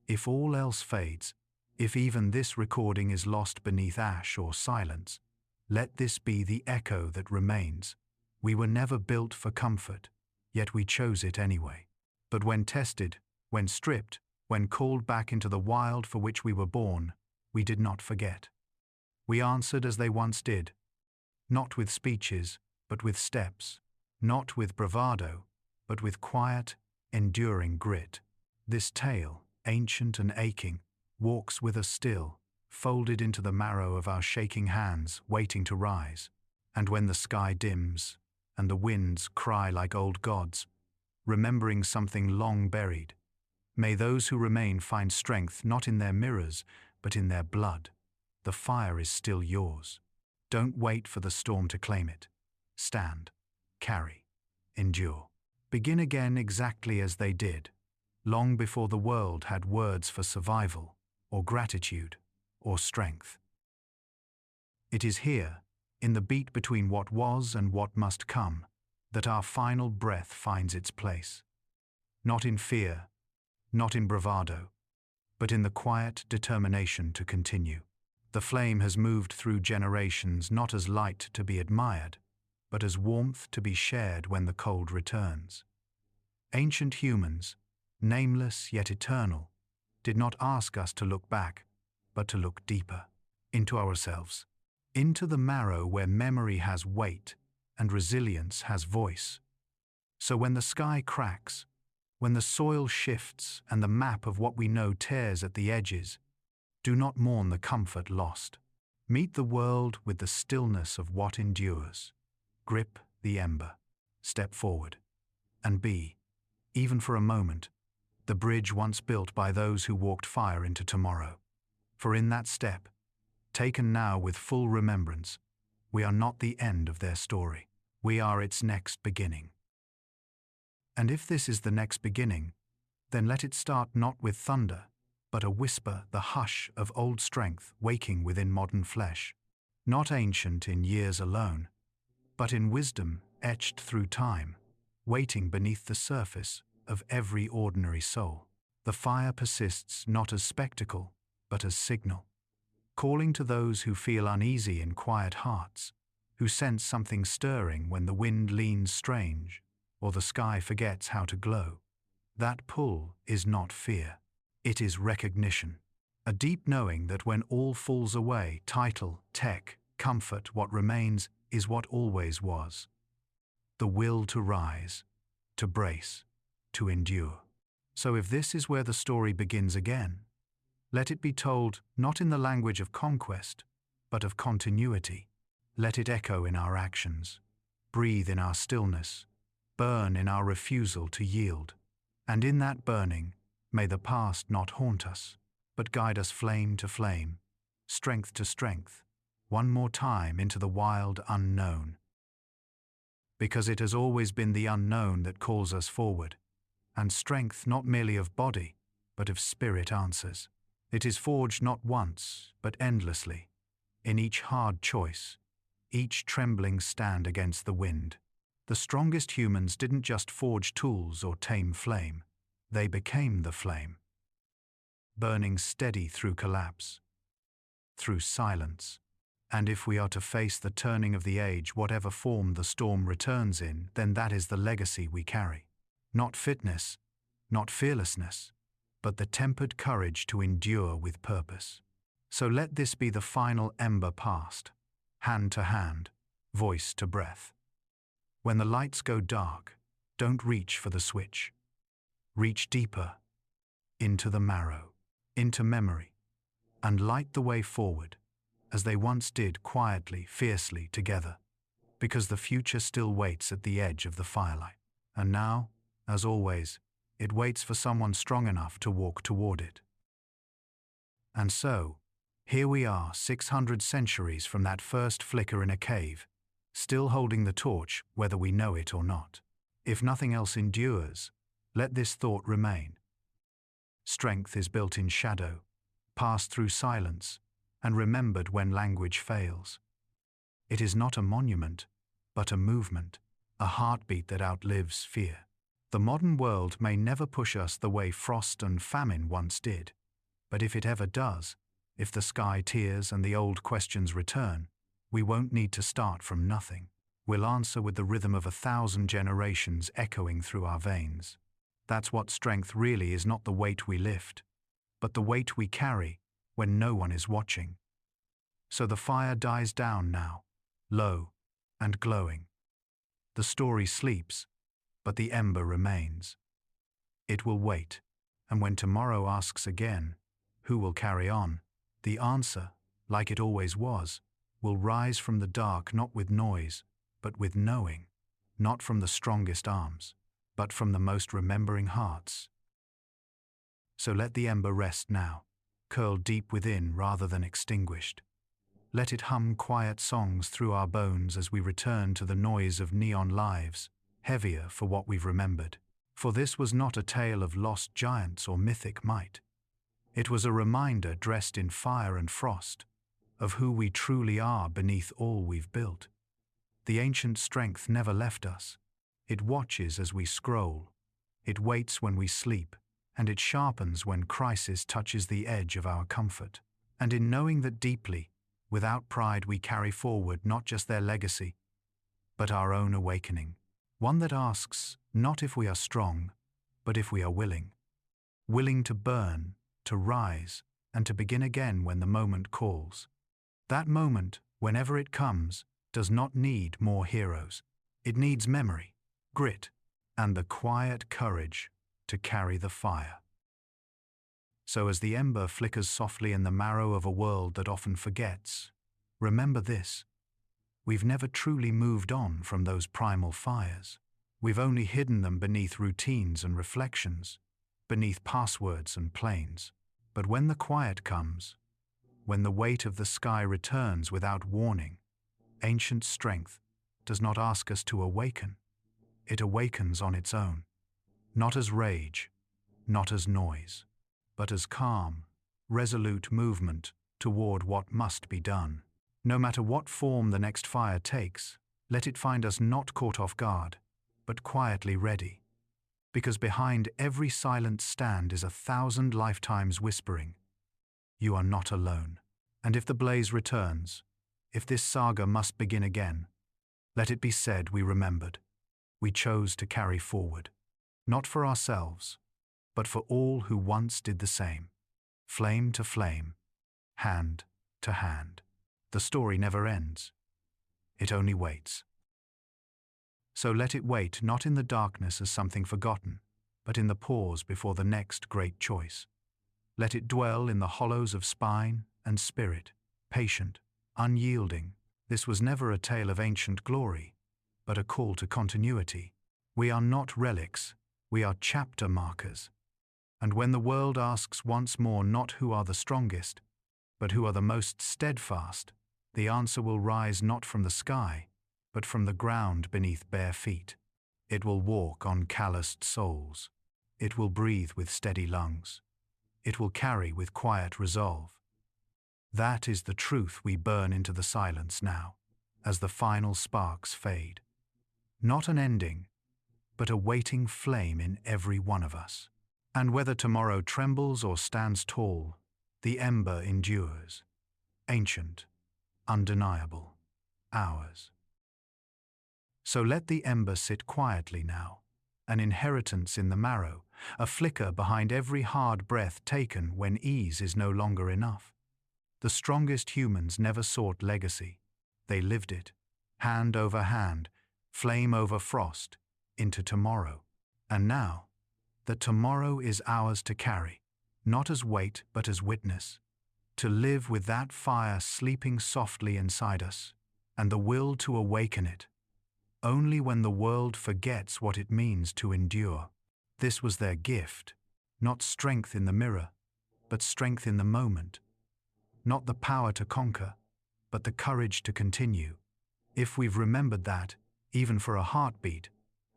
[SPEAKER 1] if all else fades, if even this recording is lost beneath ash or silence, let this be the echo that remains. We were never built for comfort, yet we chose it anyway. But when tested, when stripped, when called back into the wild for which we were born, we did not forget. We answered as they once did, not with speeches, but with steps, not with bravado, but with quiet, enduring grit. This tale, ancient and aching, walks with us still, folded into the marrow of our shaking hands, waiting to rise. And when the sky dims, and the winds cry like old gods, remembering something long buried, may those who remain find strength not in their mirrors, but in their blood. The fire is still yours. Don't wait for the storm to claim it. Stand, carry, endure. Begin again exactly as they did, long before the world had words for survival, or gratitude, or strength. It is here, in the beat between what was and what must come, that our final breath finds its place. Not in fear, not in bravado, but in the quiet determination to continue. The flame has moved through generations not as light to be admired, but as warmth to be shared when the cold returns. Ancient humans, nameless yet eternal, did not ask us to look back, but to look deeper, into ourselves, into the marrow where memory has weight and resilience has voice. So when the sky cracks, when the soil shifts and the map of what we know tears at the edges, do not mourn the comfort lost. Meet the world with the stillness of what endures. Grip the ember, step forward, and be, even for a moment, the bridge once built by those who walked fire into tomorrow. For in that step, taken now with full remembrance, we are not the end of their story. We are its next beginning. And if this is the next beginning, then let it start not with thunder, but a whisper, the hush of old strength waking within modern flesh, not ancient in years alone, but in wisdom etched through time, waiting beneath the surface of every ordinary soul. The fire persists not as spectacle, but as signal, calling to those who feel uneasy in quiet hearts, who sense something stirring when the wind leans strange, or the sky forgets how to glow. That pull is not fear. It is recognition, a deep knowing that when all falls away, title, tech, comfort, what remains is what always was. The will to rise, to brace, to endure. So if this is where the story begins again, let it be told not in the language of conquest, but of continuity. Let it echo in our actions, breathe in our stillness, burn in our refusal to yield. And in that burning, may the past not haunt us, but guide us flame to flame, strength to strength, one more time into the wild unknown. Because it has always been the unknown that calls us forward, and strength not merely of body, but of spirit answers. It is forged not once, but endlessly, in each hard choice, each trembling stand against the wind. The strongest humans didn't just forge tools or tame flame, they became the flame, burning steady through collapse, through silence. And if we are to face the turning of the age, whatever form the storm returns in, then that is the legacy we carry. Not fitness, not fearlessness, but the tempered courage to endure with purpose. So let this be the final ember passed, hand to hand, voice to breath. When the lights go dark, don't reach for the switch. Reach deeper, into the marrow, into memory, and light the way forward, as they once did quietly, fiercely together, because the future still waits at the edge of the firelight. And now, as always, it waits for someone strong enough to walk toward it. And so, here we are 600 centuries from that first flicker in a cave, still holding the torch whether we know it or not. If nothing else endures, let this thought remain. Strength is built in shadow, passed through silence, and remembered when language fails. It is not a monument, but a movement, a heartbeat that outlives fear. The modern world may never push us the way frost and famine once did, but if it ever does, if the sky tears and the old questions return, we won't need to start from nothing. We'll answer with the rhythm of 1,000 generations echoing through our veins. That's what strength really is, not the weight we lift, but the weight we carry when no one is watching. So the fire dies down now, low and glowing. The story sleeps, but the ember remains. It will wait, and when tomorrow asks again, who will carry on, the answer, like it always was, will rise from the dark not with noise, but with knowing, not from the strongest arms, but from the most remembering hearts. So let the ember rest now, curled deep within rather than extinguished. Let it hum quiet songs through our bones as we return to the noise of neon lives, heavier for what we've remembered. For this was not a tale of lost giants or mythic might. It was a reminder dressed in fire and frost of who we truly are beneath all we've built. The ancient strength never left us. It watches as we scroll. It waits when we sleep, and it sharpens when crisis touches the edge of our comfort. And in knowing that deeply, without pride, we carry forward not just their legacy, but our own awakening. One that asks not if we are strong, but if we are willing. Willing to burn, to rise, and to begin again when the moment calls. That moment, whenever it comes, does not need more heroes. It needs memory, grit, and the quiet courage to carry the fire. So as the ember flickers softly in the marrow of a world that often forgets, remember this: we've never truly moved on from those primal fires. We've only hidden them beneath routines and reflections, beneath passwords and planes. But when the quiet comes, when the weight of the sky returns without warning, ancient strength does not ask us to awaken. It awakens on its own, not as rage, not as noise, but as calm, resolute movement toward what must be done. No matter what form the next fire takes, let it find us not caught off guard, but quietly ready. Because behind every silent stand is 1,000 lifetimes whispering, "You are not alone." And if the blaze returns, if this saga must begin again, let it be said we remembered. We chose to carry forward, not for ourselves, but for all who once did the same. Flame to flame, hand to hand. The story never ends. It only waits. So let it wait not in the darkness as something forgotten, but in the pause before the next great choice. Let it dwell in the hollows of spine and spirit, patient, unyielding. This was never a tale of ancient glory, but a call to continuity. We are not relics, we are chapter markers. And when the world asks once more not who are the strongest, but who are the most steadfast, the answer will rise not from the sky, but from the ground beneath bare feet. It will walk on calloused soles. It will breathe with steady lungs. It will carry with quiet resolve. That is the truth we burn into the silence now, as the final sparks fade. Not an ending, but a waiting flame in every one of us. And whether tomorrow trembles or stands tall, the ember endures. Ancient, undeniable, ours. So let the ember sit quietly now, an inheritance in the marrow, a flicker behind every hard breath taken when ease is no longer enough. The strongest humans never sought legacy. They lived it, hand over hand, flame over frost, into tomorrow. And now, the tomorrow is ours to carry, not as weight but as witness. To live with that fire sleeping softly inside us, and the will to awaken it, only when the world forgets what it means to endure. This was their gift, not strength in the mirror, but strength in the moment. Not the power to conquer, but the courage to continue. If we've remembered that, even for a heartbeat,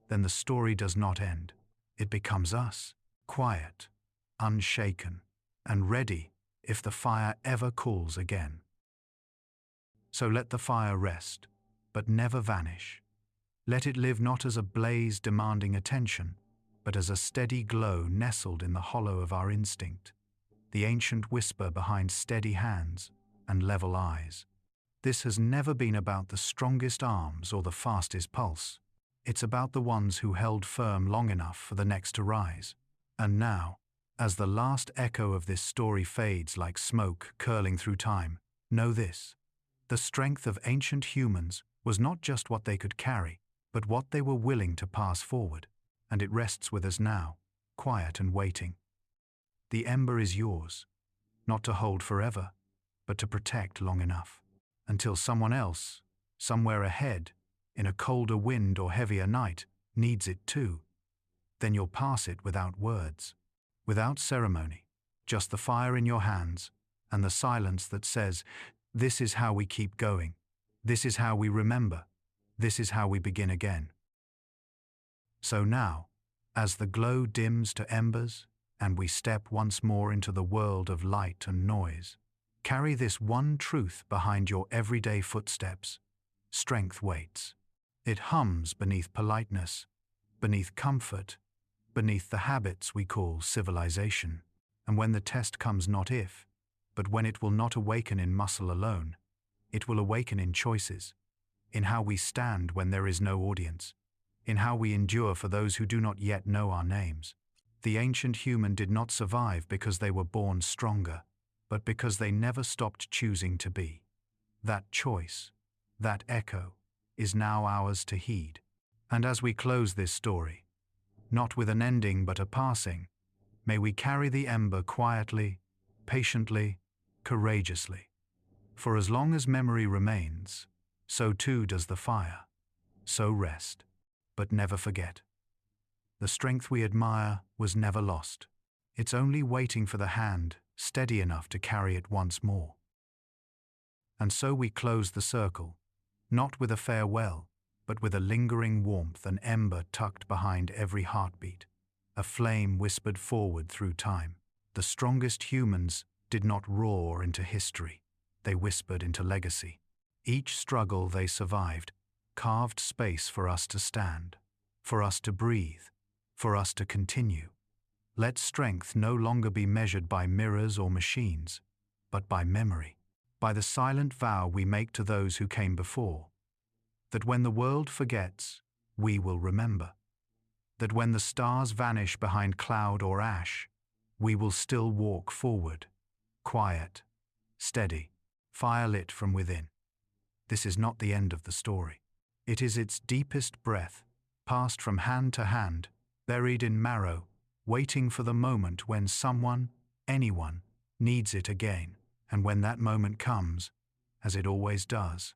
[SPEAKER 1] then the story does not end. It becomes us, quiet, unshaken, and ready if the fire ever calls again. So let the fire rest, but never vanish. Let it live not as a blaze demanding attention, but as a steady glow nestled in the hollow of our instinct, the ancient whisper behind steady hands and level eyes. This has never been about the strongest arms or the fastest pulse. It's about the ones who held firm long enough for the next to rise. And now, as the last echo of this story fades like smoke curling through time, know this: the strength of ancient humans was not just what they could carry, but what they were willing to pass forward, and it rests with us now, quiet and waiting. The ember is yours, not to hold forever, but to protect long enough, until someone else, somewhere ahead, in a colder wind or heavier night, needs it too. Then you'll pass it without words, without ceremony, just the fire in your hands and the silence that says, "This is how we keep going. This is how we remember. This is how we begin again." So now, as the glow dims to embers and we step once more into the world of light and noise, carry this one truth behind your everyday footsteps: strength waits. It hums beneath politeness, beneath comfort, beneath the habits we call civilization. And when the test comes not if, but when it will not awaken in muscle alone, it will awaken in choices, in how we stand when there is no audience, in how we endure for those who do not yet know our names. The ancient human did not survive because they were born stronger, but because they never stopped choosing to be. That choice, that echo, is now ours to heed. And as we close this story, not with an ending but a passing, may we carry the ember quietly, patiently, courageously. For as long as memory remains, so too does the fire. So rest, but never forget. The strength we admire was never lost. It's only waiting for the hand steady enough to carry it once more. And so we close the circle, not with a farewell, but with a lingering warmth, an ember tucked behind every heartbeat, a flame whispered forward through time. The strongest humans did not roar into history, they whispered into legacy. Each struggle they survived carved space for us to stand, for us to breathe, for us to continue. Let strength no longer be measured by mirrors or machines, but by memory, by the silent vow we make to those who came before, that when the world forgets, we will remember, that when the stars vanish behind cloud or ash, we will still walk forward, quiet, steady, fire lit from within. This is not the end of the story. It is its deepest breath, passed from hand to hand, buried in marrow, waiting for the moment when someone, anyone, needs it again. And when that moment comes, as it always does,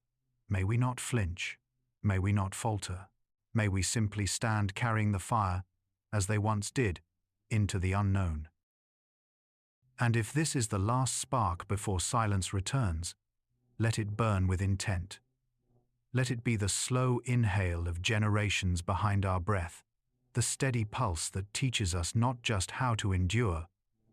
[SPEAKER 1] may we not flinch, may we not falter, may we simply stand carrying the fire, as they once did, into the unknown. And if this is the last spark before silence returns, let it burn with intent. Let it be the slow inhale of generations behind our breath, the steady pulse that teaches us not just how to endure,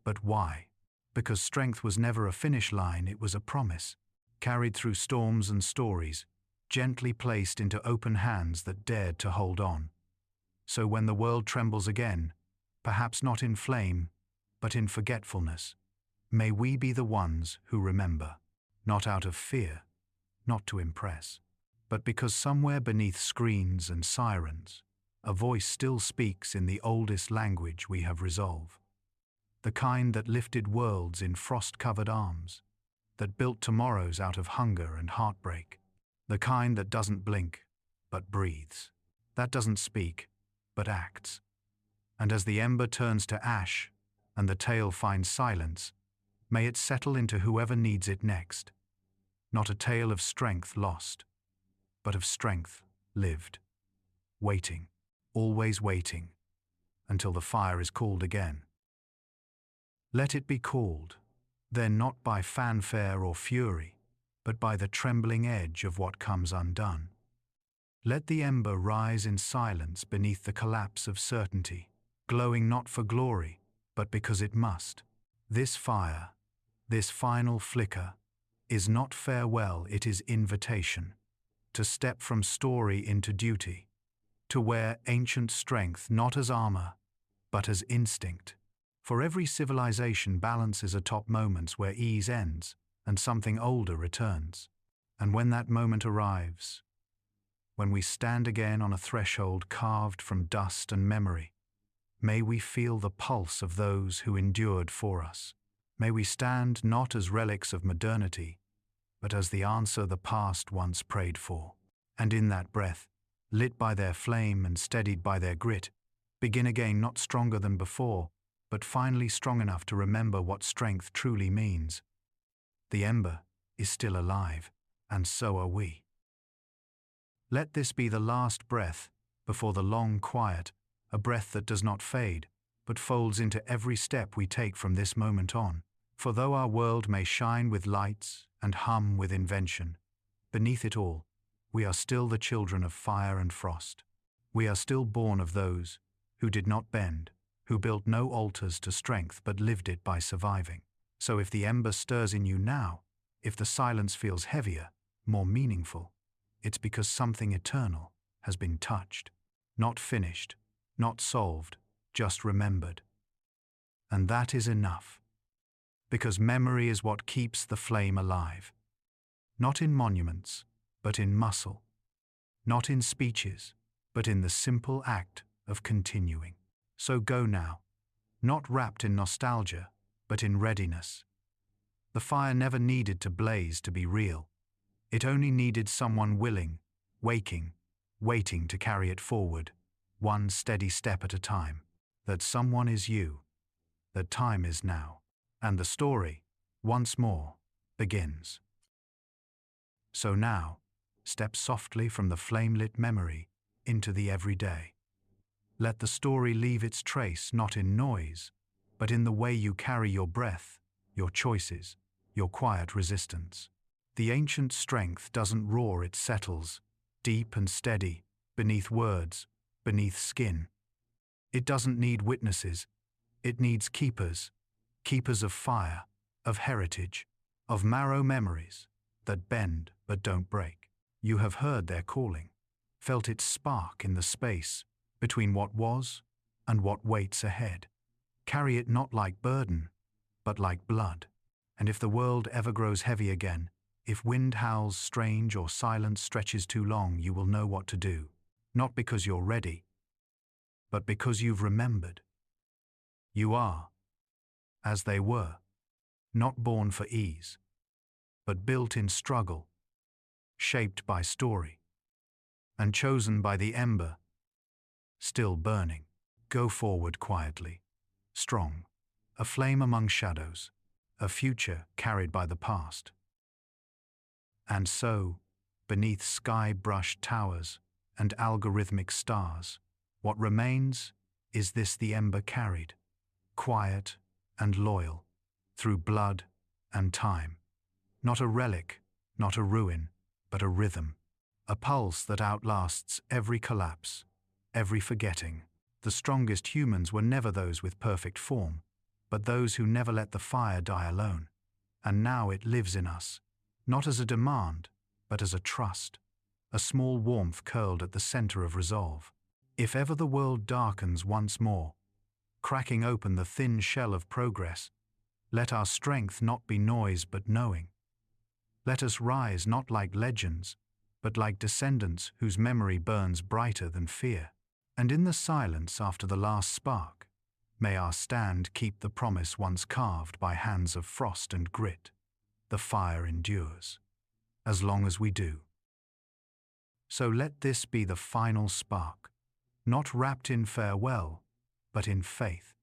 [SPEAKER 1] but why. Because strength was never a finish line, it was a promise, carried through storms and stories, gently placed into open hands that dared to hold on. So when the world trembles again, perhaps not in flame, but in forgetfulness, may we be the ones who remember, not out of fear, not to impress, but because somewhere beneath screens and sirens, a voice still speaks in the oldest language we have resolve. The kind that lifted worlds in frost-covered arms, that built tomorrows out of hunger and heartbreak, the kind that doesn't blink, but breathes, that doesn't speak, but acts. And as the ember turns to ash, and the tale finds silence, may it settle into whoever needs it next. Not a tale of strength lost, but of strength lived, waiting, always waiting, until the fire is called again. Let it be called, then not by fanfare or fury, but by the trembling edge of what comes undone. Let the ember rise in silence beneath the collapse of certainty, glowing not for glory, but because it must. This fire, this final flicker, is not farewell, it is invitation, to step from story into duty, to wear ancient strength not as armor, but as instinct. For every civilization balances atop moments where ease ends and something older returns. And when that moment arrives, when we stand again on a threshold carved from dust and memory, may we feel the pulse of those who endured for us. May we stand not as relics of modernity, but as the answer the past once prayed for. And in that breath, lit by their flame and steadied by their grit, begin again not stronger than before, but finally strong enough to remember what strength truly means. The ember is still alive, and so are we. Let this be the last breath before the long quiet, a breath that does not fade, but folds into every step we take from this moment on. For though our world may shine with lights and hum with invention, beneath it all, we are still the children of fire and frost. We are still born of those who did not bend, who built no altars to strength but lived it by surviving. So if the ember stirs in you now, if the silence feels heavier, more meaningful, it's because something eternal has been touched, not finished, not solved, just remembered. And that is enough. Because memory is what keeps the flame alive. Not in monuments, but in muscle, not in speeches, but in the simple act of continuing. So go now, not wrapped in nostalgia, but in readiness. The fire never needed to blaze to be real. It only needed someone willing, waiting to carry it forward, one steady step at a time. That someone is you. That time is now. And the story, once more, begins. So now, step softly from the flame-lit memory into the everyday. Let the story leave its trace not in noise, but in the way you carry your breath, your choices, your quiet resistance. The ancient strength doesn't roar, it settles, deep and steady, beneath words, beneath skin. It doesn't need witnesses, it needs keepers, keepers of fire, of heritage, of marrow memories that bend but don't break. You have heard their calling, felt its spark in the space between what was and what waits ahead. Carry it not like burden, but like blood. And if the world ever grows heavy again, if wind howls strange or silence stretches too long, you will know what to do. Not because you're ready, but because you've remembered. You are, as they were, not born for ease, but built in struggle, shaped by story, and chosen by the ember, still burning. Go forward quietly, strong, a flame among shadows, a future carried by the past. And so, beneath sky-brushed towers and algorithmic stars, what remains is this: the ember carried, quiet and loyal, through blood and time. Not a relic, not a ruin, but a rhythm, a pulse that outlasts every collapse, every forgetting. The strongest humans were never those with perfect form, but those who never let the fire die alone. And now it lives in us, not as a demand, but as a trust, a small warmth curled at the center of resolve. If ever the world darkens once more, cracking open the thin shell of progress, let our strength not be noise but knowing. Let us rise not like legends, but like descendants whose memory burns brighter than fear. And in the silence after the last spark, may our stand keep the promise once carved by hands of frost and grit. The fire endures, as long as we do. So let this be the final spark, not wrapped in farewell, but in faith.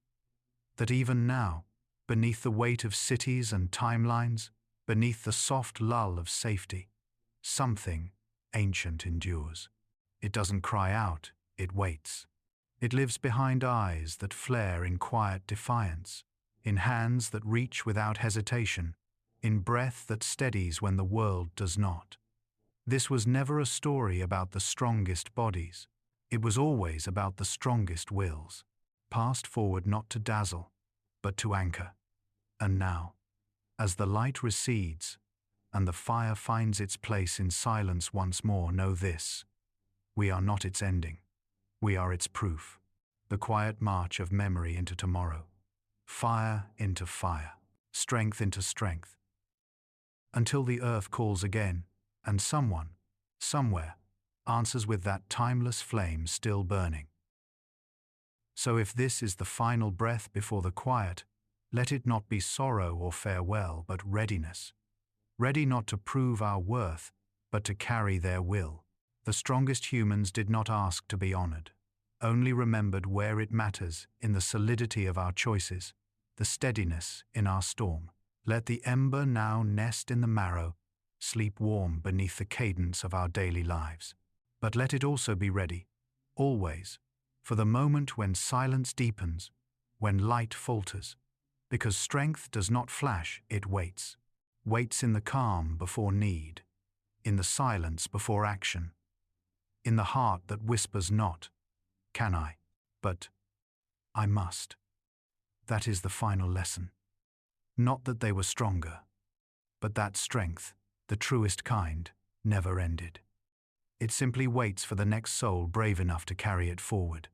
[SPEAKER 1] That even now, beneath the weight of cities and timelines, beneath the soft lull of safety, something ancient endures. It doesn't cry out, it waits. It lives behind eyes that flare in quiet defiance, in hands that reach without hesitation, in breath that steadies when the world does not. This was never a story about the strongest bodies. It was always about the strongest wills, passed forward not to dazzle, but to anchor. And now, as the light recedes and the fire finds its place in silence once more, know this: we are not its ending. We are its proof. The quiet march of memory into tomorrow. Fire into fire. Strength into strength. Until the earth calls again, and someone, somewhere, answers with that timeless flame still burning. So if this is the final breath before the quiet, let it not be sorrow or farewell, but readiness. Ready not to prove our worth, but to carry their will. The strongest humans did not ask to be honored, only remembered where it matters, in the solidity of our choices, the steadiness in our storm. Let the ember now nest in the marrow, sleep warm beneath the cadence of our daily lives. But let it also be ready, always, for the moment when silence deepens, when light falters, because strength does not flash, it waits. Waits in the calm before need, in the silence before action, in the heart that whispers not, "Can I?" but "I must." That is the final lesson. Not that they were stronger, but that strength, the truest kind, never ended. It simply waits for the next soul brave enough to carry it forward.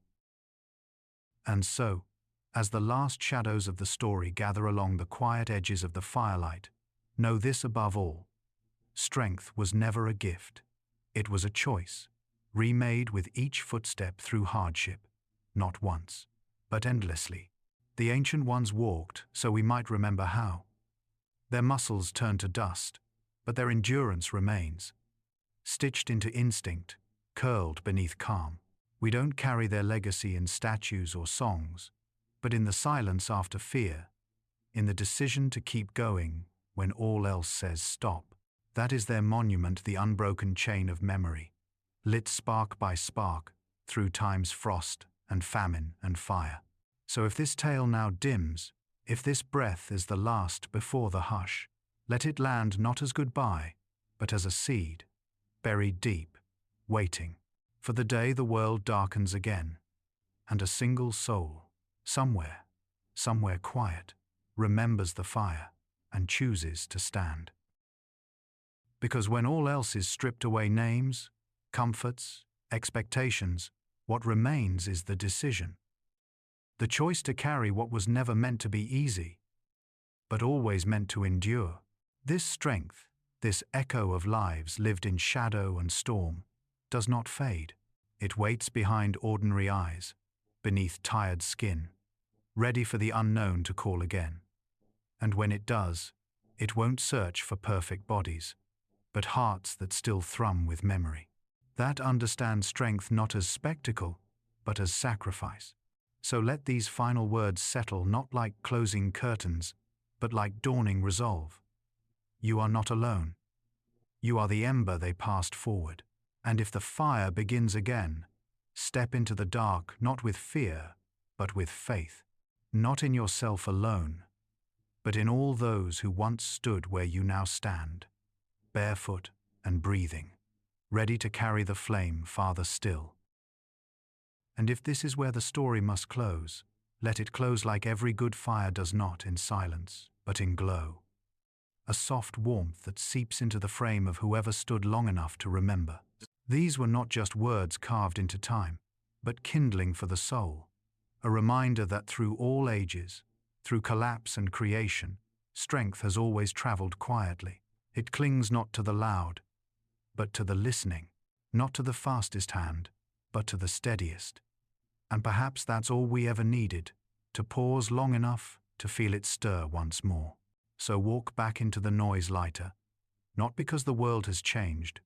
[SPEAKER 1] And so, as the last shadows of the story gather along the quiet edges of the firelight, know this above all: strength was never a gift. It was a choice, remade with each footstep through hardship, not once, but endlessly. The ancient ones walked so we might remember how. Their muscles turned to dust, but their endurance remains. Stitched into instinct, curled beneath calm. We don't carry their legacy in statues or songs, but in the silence after fear, in the decision to keep going when all else says stop. That is their monument, the unbroken chain of memory, lit spark by spark through time's frost and famine and fire. So if this tale now dims, if this breath is the last before the hush, let it land not as goodbye, but as a seed, buried deep, waiting for the day the world darkens again, and a single soul, somewhere quiet, remembers the fire and chooses to stand. Because when all else is stripped away, names, comforts, expectations, what remains is the decision. The choice to carry what was never meant to be easy, but always meant to endure. This strength, this echo of lives lived in shadow and storm, does not fade. It waits behind ordinary eyes, beneath tired skin, ready for the unknown to call again. And when it does, it won't search for perfect bodies, but hearts that still thrum with memory. That understand strength not as spectacle, but as sacrifice. So let these final words settle not like closing curtains, but like dawning resolve. You are not alone. You are the ember they passed forward. And if the fire begins again, step into the dark not with fear, but with faith. Not in yourself alone, but in all those who once stood where you now stand, barefoot and breathing, ready to carry the flame farther still. And if this is where the story must close, let it close like every good fire does, not in silence, but in glow. A soft warmth that seeps into the frame of whoever stood long enough to remember. These were not just words carved into time, but kindling for the soul, a reminder that through all ages, through collapse and creation, strength has always traveled quietly. It clings not to the loud, but to the listening, not to the fastest hand, but to the steadiest. And perhaps that's all we ever needed, to pause long enough to feel it stir once more. So walk back into the noise lighter, not because the world has changed,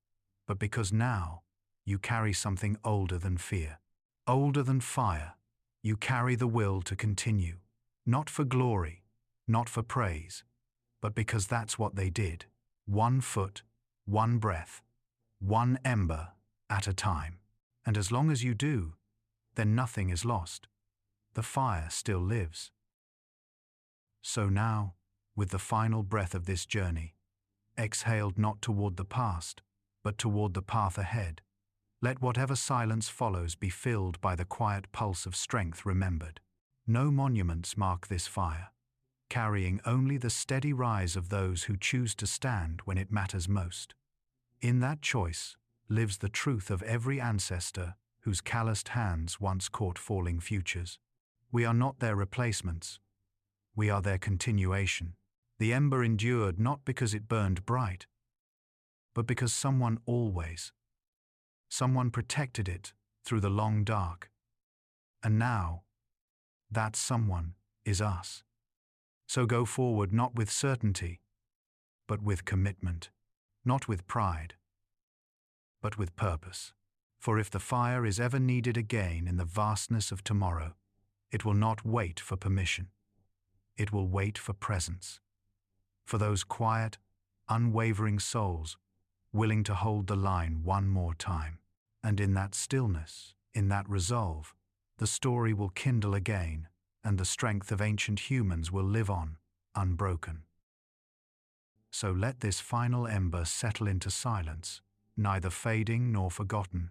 [SPEAKER 1] but because now you carry something older than fear, older than fire. You carry the will to continue, not for glory, not for praise, but because that's what they did. One foot, one breath, one ember at a time. And as long as you do, then nothing is lost. The fire still lives. So now, with the final breath of this journey, exhaled not toward the past, but toward the path ahead, let whatever silence follows be filled by the quiet pulse of strength remembered. No monuments mark this fire, carrying only the steady rise of those who choose to stand when it matters most. In that choice lives the truth of every ancestor whose calloused hands once caught falling futures. We are not their replacements. We are their continuation. The ember endured not because it burned bright, but because someone protected it through the long dark. And now, that someone is us. So go forward not with certainty, but with commitment, not with pride, but with purpose. For if the fire is ever needed again in the vastness of tomorrow, it will not wait for permission. It will wait for presence. For those quiet, unwavering souls willing to hold the line one more time. And in that stillness, in that resolve, the story will kindle again, and the strength of ancient humans will live on, unbroken. So let this final ember settle into silence, neither fading nor forgotten,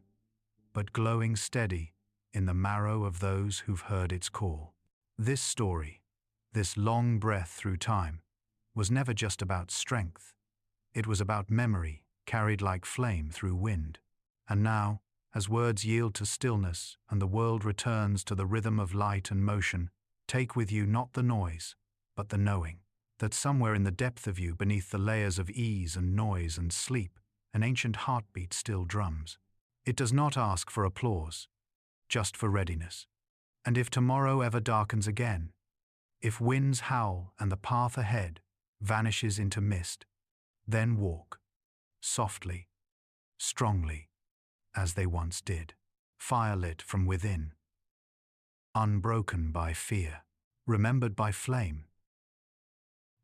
[SPEAKER 1] but glowing steady in the marrow of those who've heard its call. This story, this long breath through time, was never just about strength. It was about memory, carried like flame through wind. And now, as words yield to stillness and the world returns to the rhythm of light and motion, take with you not the noise, but the knowing, that somewhere in the depth of you, beneath the layers of ease and noise and sleep, an ancient heartbeat still drums. It does not ask for applause, just for readiness. And if tomorrow ever darkens again, if winds howl and the path ahead vanishes into mist, then walk, softly, strongly, as they once did, firelit from within, unbroken by fear, remembered by flame.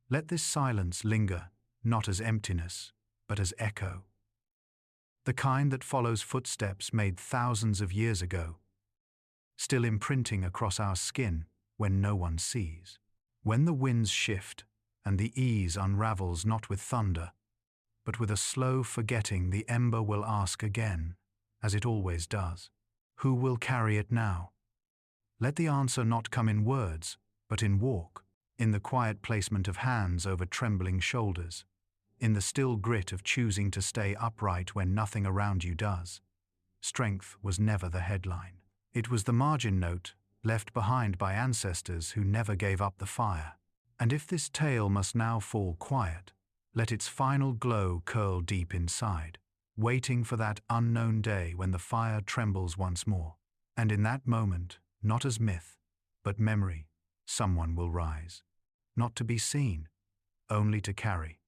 [SPEAKER 1] Let this silence linger, not as emptiness, but as echo. The kind that follows footsteps made thousands of years ago, still imprinting across our skin when no one sees. When the winds shift and the ease unravels not with thunder, but with a slow forgetting, the ember will ask again, as it always does, who will carry it now? Let the answer not come in words, but in walk, in the quiet placement of hands over trembling shoulders, in the still grit of choosing to stay upright when nothing around you does. Strength was never the headline. It was the margin note left behind by ancestors who never gave up the fire. And if this tale must now fall quiet, let its final glow curl deep inside, waiting for that unknown day when the fire trembles once more. And in that moment, not as myth, but memory, someone will rise. Not to be seen, only to carry,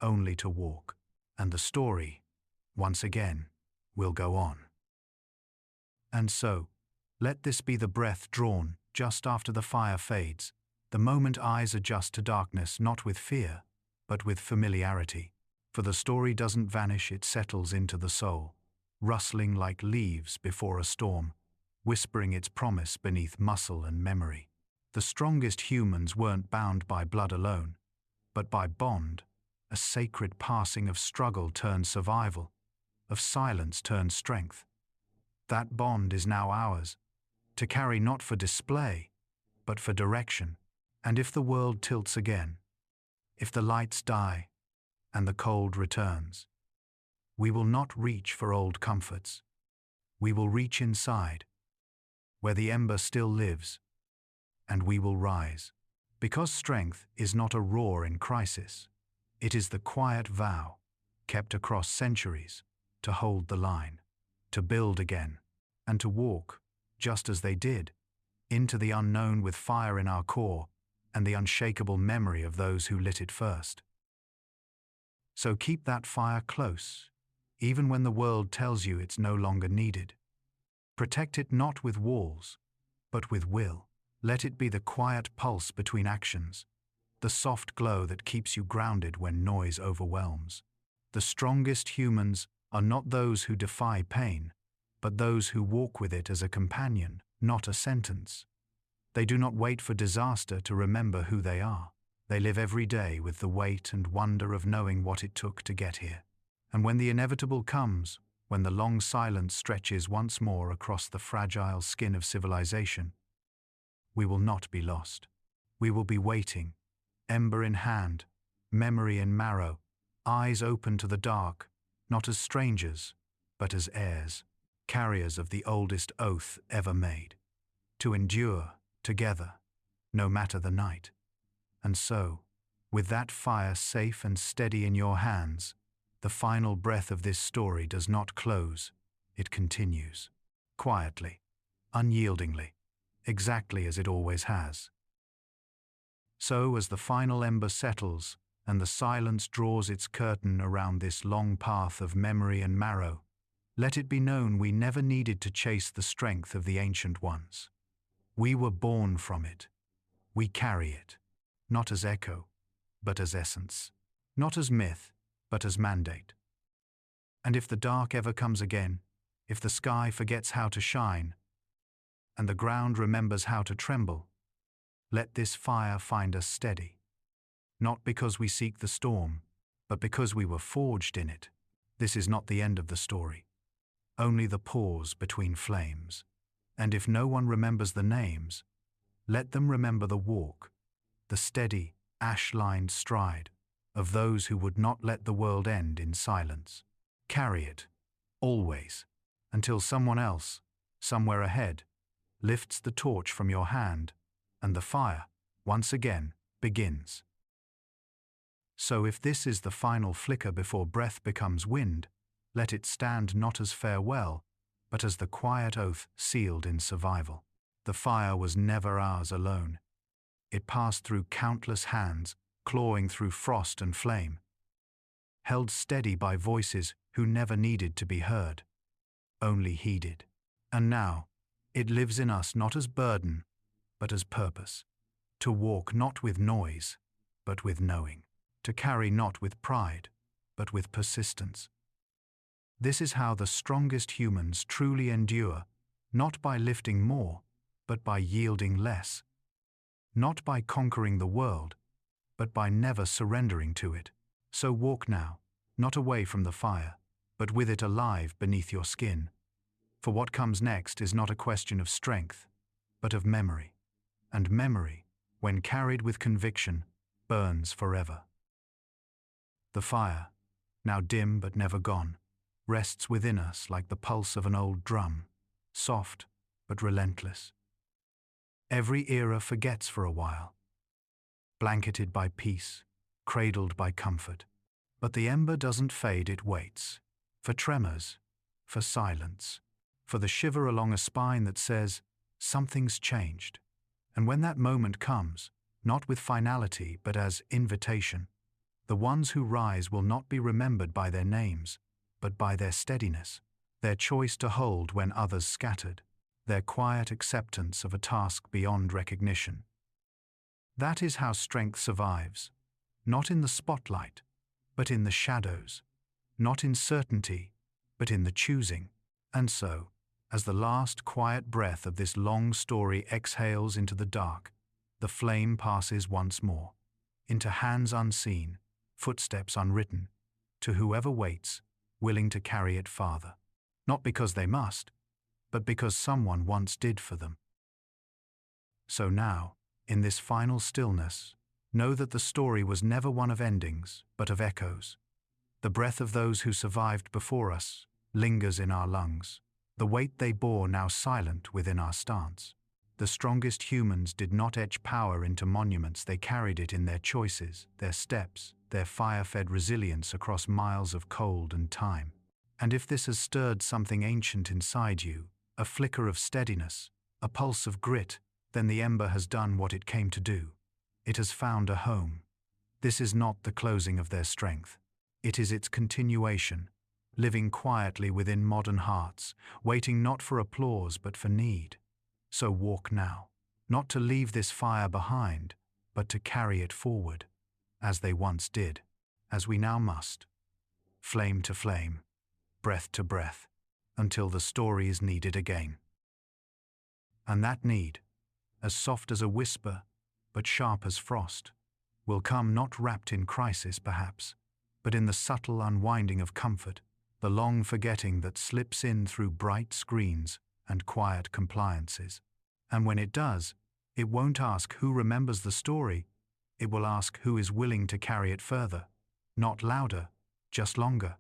[SPEAKER 1] only to walk. And the story, once again, will go on. And so, let this be the breath drawn just after the fire fades, the moment eyes adjust to darkness not with fear, but with familiarity. For the story doesn't vanish, it settles into the soul, rustling like leaves before a storm, whispering its promise beneath muscle and memory. The strongest humans weren't bound by blood alone, but by bond, a sacred passing of struggle turned survival, of silence turned strength. That bond is now ours, to carry not for display, but for direction. And if the world tilts again, if the lights die and the cold returns, we will not reach for old comforts. We will reach inside, where the ember still lives, and we will rise. Because strength is not a roar in crisis. It is the quiet vow, kept across centuries, to hold the line, to build again, and to walk, just as they did, into the unknown with fire in our core and the unshakable memory of those who lit it first. So keep that fire close, even when the world tells you it's no longer needed. Protect it not with walls, but with will. Let it be the quiet pulse between actions, the soft glow that keeps you grounded when noise overwhelms. The strongest humans are not those who defy pain, but those who walk with it as a companion, not a sentence. They do not wait for disaster to remember who they are. They live every day with the weight and wonder of knowing what it took to get here. And when the inevitable comes, when the long silence stretches once more across the fragile skin of civilization, we will not be lost. We will be waiting, ember in hand, memory in marrow, eyes open to the dark, not as strangers, but as heirs, carriers of the oldest oath ever made, to endure together, no matter the night. And so, with that fire safe and steady in your hands, the final breath of this story does not close, it continues, quietly, unyieldingly, exactly as it always has. So as the final ember settles and the silence draws its curtain around this long path of memory and marrow, let it be known we never needed to chase the strength of the ancient ones. We were born from it. We carry it, not as echo, but as essence, not as myth, but as mandate. And if the dark ever comes again, if the sky forgets how to shine, and the ground remembers how to tremble, let this fire find us steady, not because we seek the storm, but because we were forged in it. This is not the end of the story, only the pause between flames. And if no one remembers the names, let them remember the walk, the steady, ash-lined stride of those who would not let the world end in silence. Carry it, always, until someone else, somewhere ahead, lifts the torch from your hand, and the fire, once again, begins. So if this is the final flicker before breath becomes wind, let it stand not as farewell, but as the quiet oath sealed in survival. The fire was never ours alone. It passed through countless hands, clawing through frost and flame, held steady by voices who never needed to be heard, only heeded. And now, it lives in us not as burden, but as purpose. To walk not with noise, but with knowing. To carry not with pride, but with persistence. This is how the strongest humans truly endure, not by lifting more, but by yielding less. Not by conquering the world, but by never surrendering to it. So walk now, not away from the fire, but with it alive beneath your skin. For what comes next is not a question of strength, but of memory. And memory, when carried with conviction, burns forever. The fire, now dim but never gone, rests within us like the pulse of an old drum, soft but relentless. Every era forgets for a while, blanketed by peace, cradled by comfort. But the ember doesn't fade, it waits, for tremors, for silence, for the shiver along a spine that says, something's changed. And when that moment comes, not with finality but as invitation, the ones who rise will not be remembered by their names, but by their steadiness, their choice to hold when others scattered, their quiet acceptance of a task beyond recognition. That is how strength survives, not in the spotlight, but in the shadows, not in certainty, but in the choosing. And so, as the last quiet breath of this long story exhales into the dark, the flame passes once more, into hands unseen, footsteps unwritten, to whoever waits, willing to carry it farther. Not because they must, but because someone once did for them. So now, in this final stillness, know that the story was never one of endings, but of echoes. The breath of those who survived before us lingers in our lungs, the weight they bore now silent within our stance. The strongest humans did not etch power into monuments, they carried it in their choices, their steps, their fire-fed resilience across miles of cold and time. And if this has stirred something ancient inside you, a flicker of steadiness, a pulse of grit, then the ember has done what it came to do. It has found a home. This is not the closing of their strength. It is its continuation, living quietly within modern hearts, waiting not for applause but for need. So walk now, not to leave this fire behind, but to carry it forward, as they once did, as we now must, flame to flame, breath to breath, until the story is needed again. And that need, as soft as a whisper, but sharp as frost, will come not wrapped in crisis perhaps, but in the subtle unwinding of comfort, the long forgetting that slips in through bright screens and quiet compliances. And when it does, it won't ask who remembers the story, it will ask who is willing to carry it further, not louder, just longer.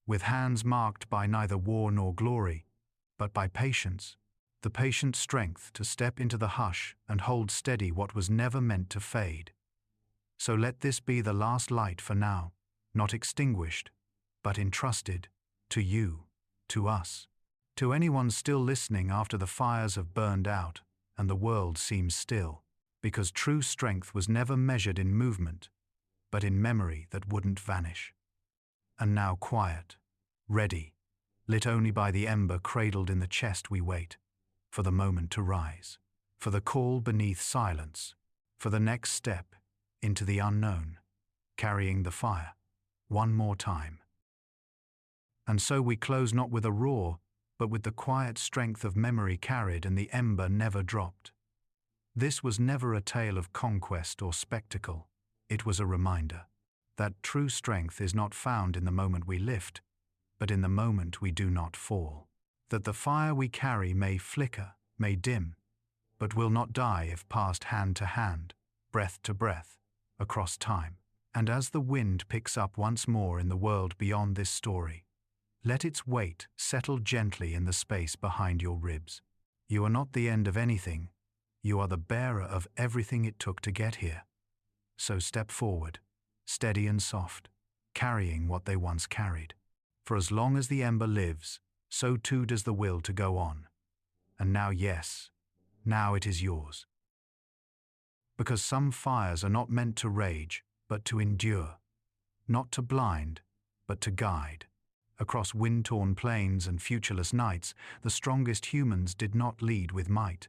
[SPEAKER 1] With hands marked by neither war nor glory, but by patience, the patient strength to step into the hush and hold steady what was never meant to fade. So let this be the last light for now, not extinguished, but entrusted, to you, to us, to anyone still listening after the fires have burned out and the world seems still, because true strength was never measured in movement, but in memory that wouldn't vanish. And now quiet, ready, lit only by the ember cradled in the chest we wait, for the moment to rise, for the call beneath silence, for the next step into the unknown, carrying the fire, one more time. And so we close not with a roar, but with the quiet strength of memory carried and the ember never dropped. This was never a tale of conquest or spectacle, it was a reminder that true strength is not found in the moment we lift, but in the moment we do not fall. That the fire we carry may flicker, may dim, but will not die if passed hand to hand, breath to breath, across time. And as the wind picks up once more in the world beyond this story, let its weight settle gently in the space behind your ribs. You are not the end of anything, you are the bearer of everything it took to get here. So step forward, steady and soft, carrying what they once carried. For as long as the ember lives, so too does the will to go on. And now, yes, now it is yours. Because some fires are not meant to rage, but to endure, not to blind, but to guide. Across wind-torn plains and futureless nights, the strongest humans did not lead with might,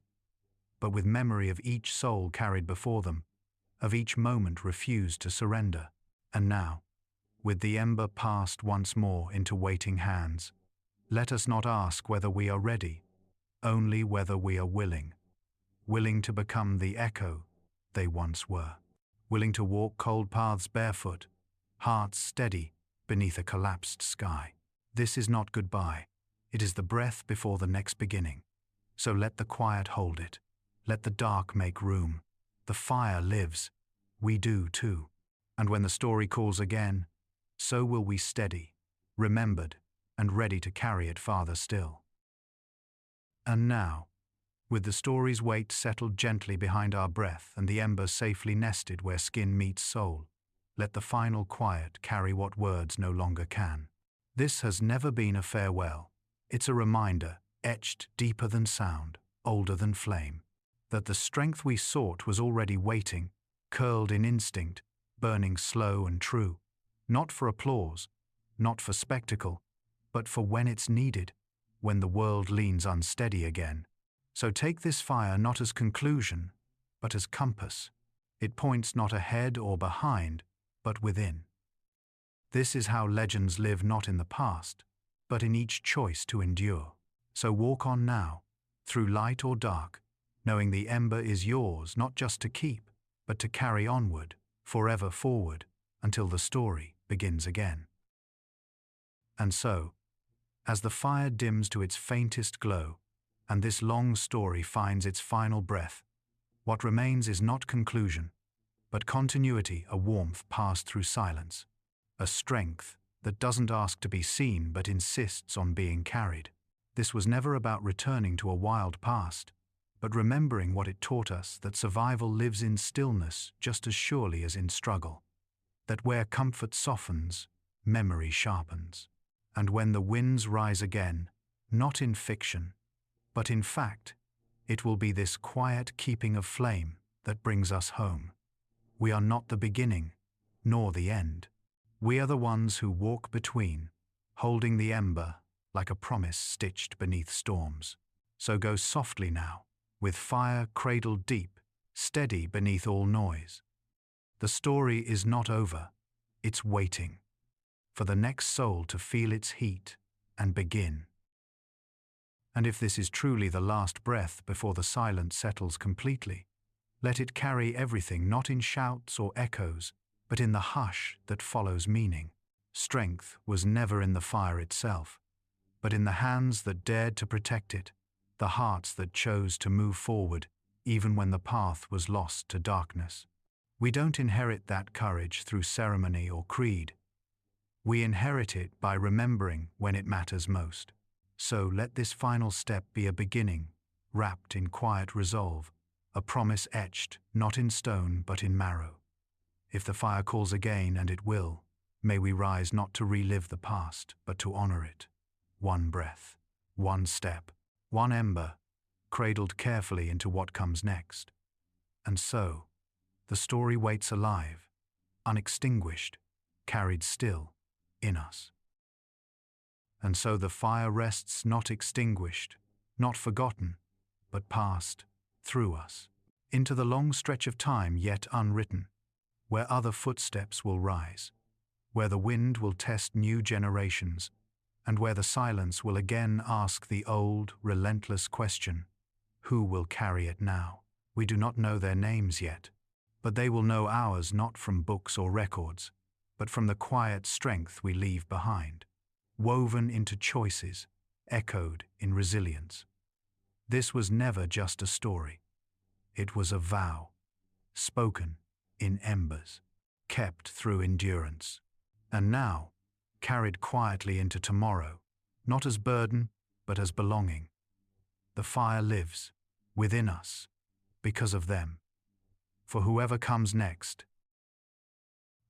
[SPEAKER 1] but with memory of each soul carried before them, of each moment refused to surrender. And now, with the ember passed once more into waiting hands, let us not ask whether we are ready, only whether we are willing to become the echo they once were, willing to walk cold paths barefoot, hearts steady beneath a collapsed sky. This is not goodbye, it is the breath before the next beginning. So let the quiet hold it, let the dark make room. The fire lives, we do too. And when the story calls again, so will we steady, remembered, and ready to carry it farther still. And now, with the story's weight settled gently behind our breath and the ember safely nested where skin meets soul, let the final quiet carry what words no longer can. This has never been a farewell. It's a reminder, etched deeper than sound, older than flame, that the strength we sought was already waiting, curled in instinct, burning slow and true, not for applause, not for spectacle, but for when it's needed, when the world leans unsteady again. So take this fire not as conclusion, but as compass. It points not ahead or behind, but within. This is how legends live not in the past, but in each choice to endure. So walk on now, through light or dark, knowing the ember is yours not just to keep, but to carry onward, forever forward, until the story begins again. And so, as the fire dims to its faintest glow, and this long story finds its final breath, what remains is not conclusion, but continuity, a warmth passed through silence, a strength that doesn't ask to be seen but insists on being carried. This was never about returning to a wild past, but remembering what it taught us, that survival lives in stillness just as surely as in struggle, that where comfort softens, memory sharpens. And when the winds rise again, not in fiction, but in fact, it will be this quiet keeping of flame that brings us home. We are not the beginning, nor the end. We are the ones who walk between, holding the ember like a promise stitched beneath storms. So go softly now, with fire cradled deep, steady beneath all noise. The story is not over, it's waiting for the next soul to feel its heat and begin. And if this is truly the last breath before the silence settles completely, let it carry everything not in shouts or echoes, but in the hush that follows meaning. Strength was never in the fire itself, but in the hands that dared to protect it, the hearts that chose to move forward even when the path was lost to darkness. We don't inherit that courage through ceremony or creed. We inherit it by remembering when it matters most. So let this final step be a beginning, wrapped in quiet resolve, a promise etched not in stone but in marrow. If the fire calls again, and it will, may we rise not to relive the past, but to honor it. One breath, one step, one ember, cradled carefully into what comes next. And so, the story waits alive, unextinguished, carried still in us. And so the fire rests not extinguished, not forgotten, but passed through us, into the long stretch of time yet unwritten, where other footsteps will rise, where the wind will test new generations, and where the silence will again ask the old, relentless question, who will carry it now? We do not know their names yet, but they will know ours not from books or records, but from the quiet strength we leave behind, woven into choices, echoed in resilience. This was never just a story. It was a vow, spoken in embers, kept through endurance, and now carried quietly into tomorrow, not as burden, but as belonging. The fire lives within us because of them, for whoever comes next.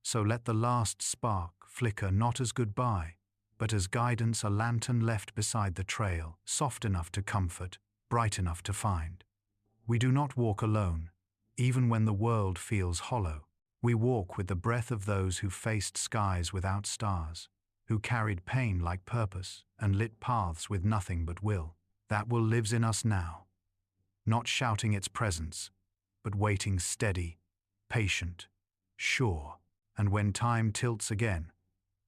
[SPEAKER 1] So let the last spark flicker not as goodbye, but as guidance, a lantern left beside the trail, soft enough to comfort, bright enough to find. We do not walk alone, even when the world feels hollow. We walk with the breath of those who faced skies without stars, who carried pain like purpose and lit paths with nothing but will. That will lives in us now, not shouting its presence, but waiting steady, patient, sure. And when time tilts again,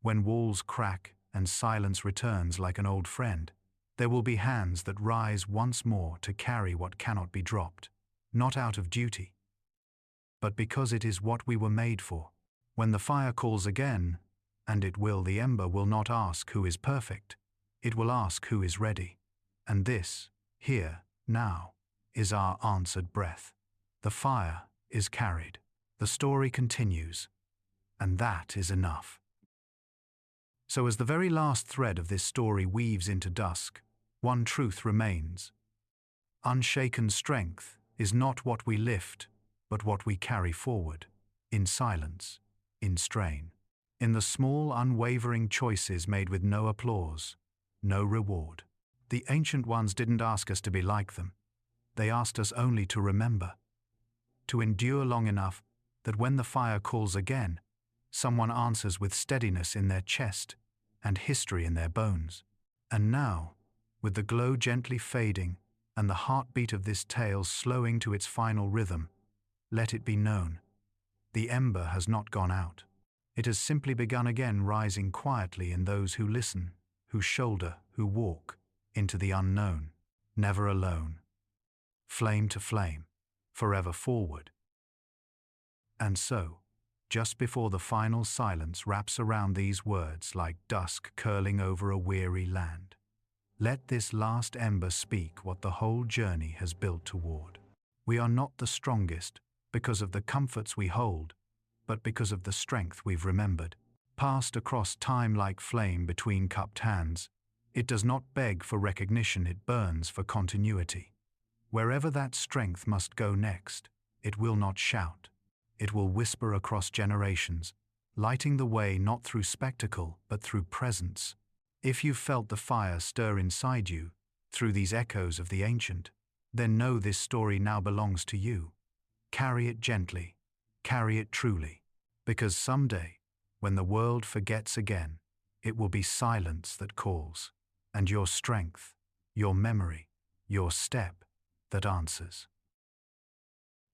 [SPEAKER 1] when walls crack and silence returns like an old friend, there will be hands that rise once more to carry what cannot be dropped, not out of duty, but because it is what we were made for. When the fire calls again, and it will, the ember will not ask who is perfect, it will ask who is ready. And this, here, now, is our answered breath. The fire is carried. The story continues, and that is enough. So as the very last thread of this story weaves into dusk, one truth remains. Unshaken strength is not what we lift, but what we carry forward, in silence, in strain, in the small, unwavering choices made with no applause, no reward. The ancient ones didn't ask us to be like them. They asked us only to remember, to endure long enough that when the fire calls again, someone answers with steadiness in their chest and history in their bones. And now, with the glow gently fading and the heartbeat of this tale slowing to its final rhythm, let it be known, the ember has not gone out. It has simply begun again, rising quietly in those who listen, who shoulder, who walk into the unknown, never alone. Flame to flame, forever forward. And so, just before the final silence wraps around these words like dusk curling over a weary land, let this last ember speak what the whole journey has built toward. We are not the strongest because of the comforts we hold, but because of the strength we've remembered. Passed across time like flame between cupped hands, it does not beg for recognition, it burns for continuity. Wherever that strength must go next, it will not shout. It will whisper across generations, lighting the way not through spectacle but through presence. If you've felt the fire stir inside you, through these echoes of the ancient, then know this story now belongs to you. Carry it gently, carry it truly, because someday, when the world forgets again, it will be silence that calls, and your strength, your memory, your step that answers.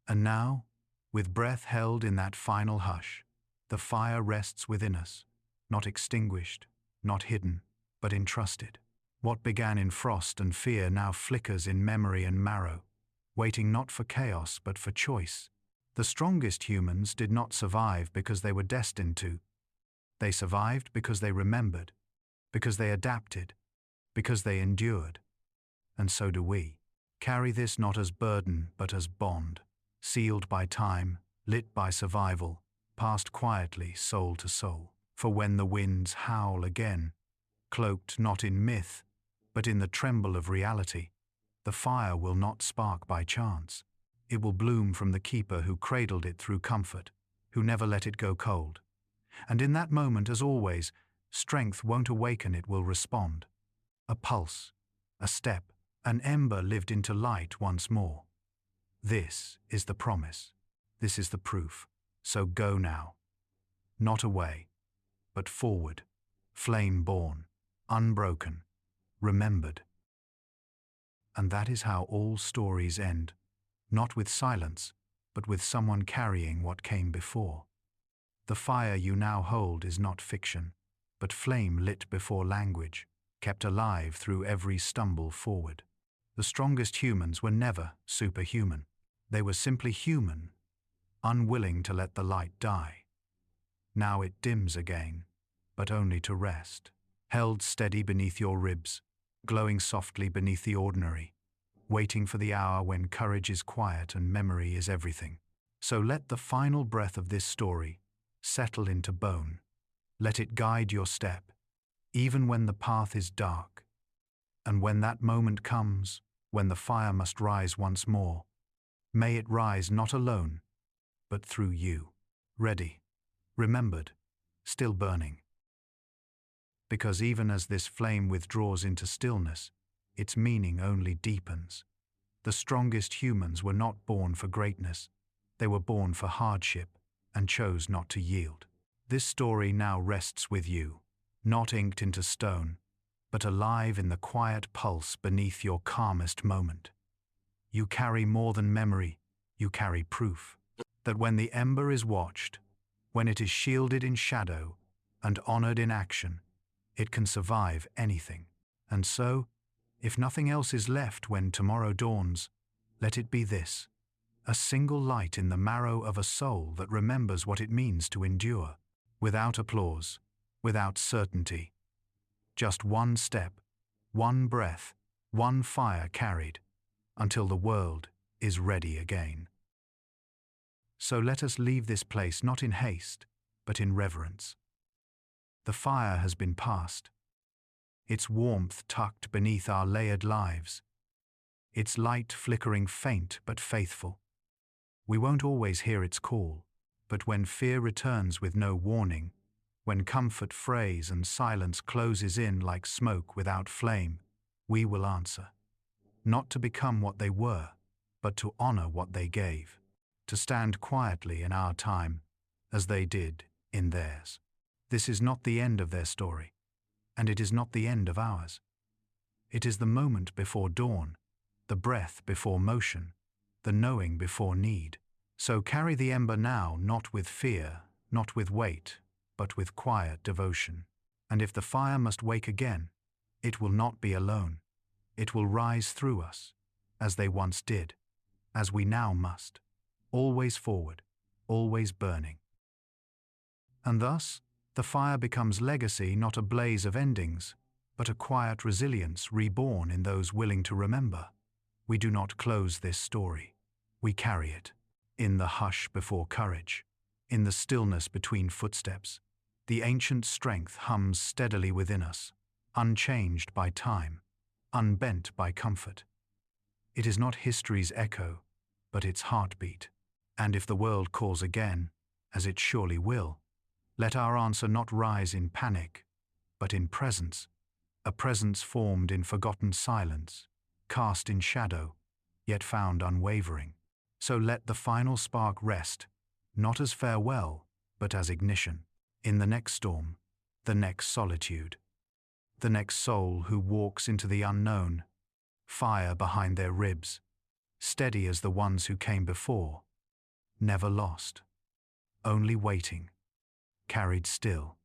[SPEAKER 1] And now, with breath held in that final hush, the fire rests within us, not extinguished, not hidden, but entrusted. What began in frost and fear now flickers in memory and marrow, waiting not for chaos but for choice. The strongest humans did not survive because they were destined to. They survived because they remembered, because they adapted, because they endured. And so do we. Carry this not as burden but as bond, sealed by time, lit by survival, passed quietly soul to soul. For when the winds howl again, cloaked not in myth, but in the tremble of reality, the fire will not spark by chance. It will bloom from the keeper who cradled it through comfort, who never let it go cold. And in that moment, as always, strength won't awaken, it will respond. A pulse, a step, an ember lived into light once more. This is the promise. This is the proof. So go now. Not away, but forward, flame born, unbroken, remembered. And that is how all stories end, not with silence, but with someone carrying what came before. The fire you now hold is not fiction, but flame lit before language, kept alive through every stumble forward. The strongest humans were never superhuman. They were simply human, unwilling to let the light die. Now it dims again, but only to rest, held steady beneath your ribs, glowing softly beneath the ordinary, waiting for the hour when courage is quiet and memory is everything. So let the final breath of this story settle into bone. Let it guide your step, even when the path is dark. And when that moment comes, when the fire must rise once more, may it rise not alone, but through you. Ready, remembered, still burning. because even as this flame withdraws into stillness, its meaning only deepens. The strongest humans were not born for greatness. They were born for hardship and chose not to yield. This story now rests with you, not inked into stone, but alive in the quiet pulse beneath your calmest moment. You carry more than memory, you carry proof that when the ember is watched, when it is shielded in shadow and honored in action, it can survive anything. And so, if nothing else is left when tomorrow dawns, let it be this: a single light in the marrow of a soul that remembers what it means to endure, without applause, without certainty. Just one step, one breath, one fire carried, until the world is ready again. So let us leave this place not in haste, but in reverence. The fire has been passed, its warmth tucked beneath our layered lives, its light flickering faint but faithful. We won't always hear its call, but when fear returns with no warning, when comfort frays and silence closes in like smoke without flame, we will answer. Not to become what they were, but to honor what they gave, to stand quietly in our time as they did in theirs. This is not the end of their story, and it is not the end of ours. It is the moment before dawn, the breath before motion, the knowing before need. So carry the ember now, not with fear, not with weight, but with quiet devotion. And if the fire must wake again, it will not be alone. It will rise through us, as they once did, as we now must, always forward, always burning. And thus, the fire becomes legacy, not a blaze of endings, but a quiet resilience reborn in those willing to remember. We do not close this story. We carry it. In the hush before courage, in the stillness between footsteps, the ancient strength hums steadily within us, unchanged by time, unbent by comfort. It is not history's echo, but its heartbeat. And if the world calls again, as it surely will, let our answer not rise in panic, but in presence, a presence formed in forgotten silence, cast in shadow, yet found unwavering. So let the final spark rest, not as farewell, but as ignition. In the next storm, the next solitude, the next soul who walks into the unknown, fire behind their ribs, steady as the ones who came before, never lost, only waiting, carried still.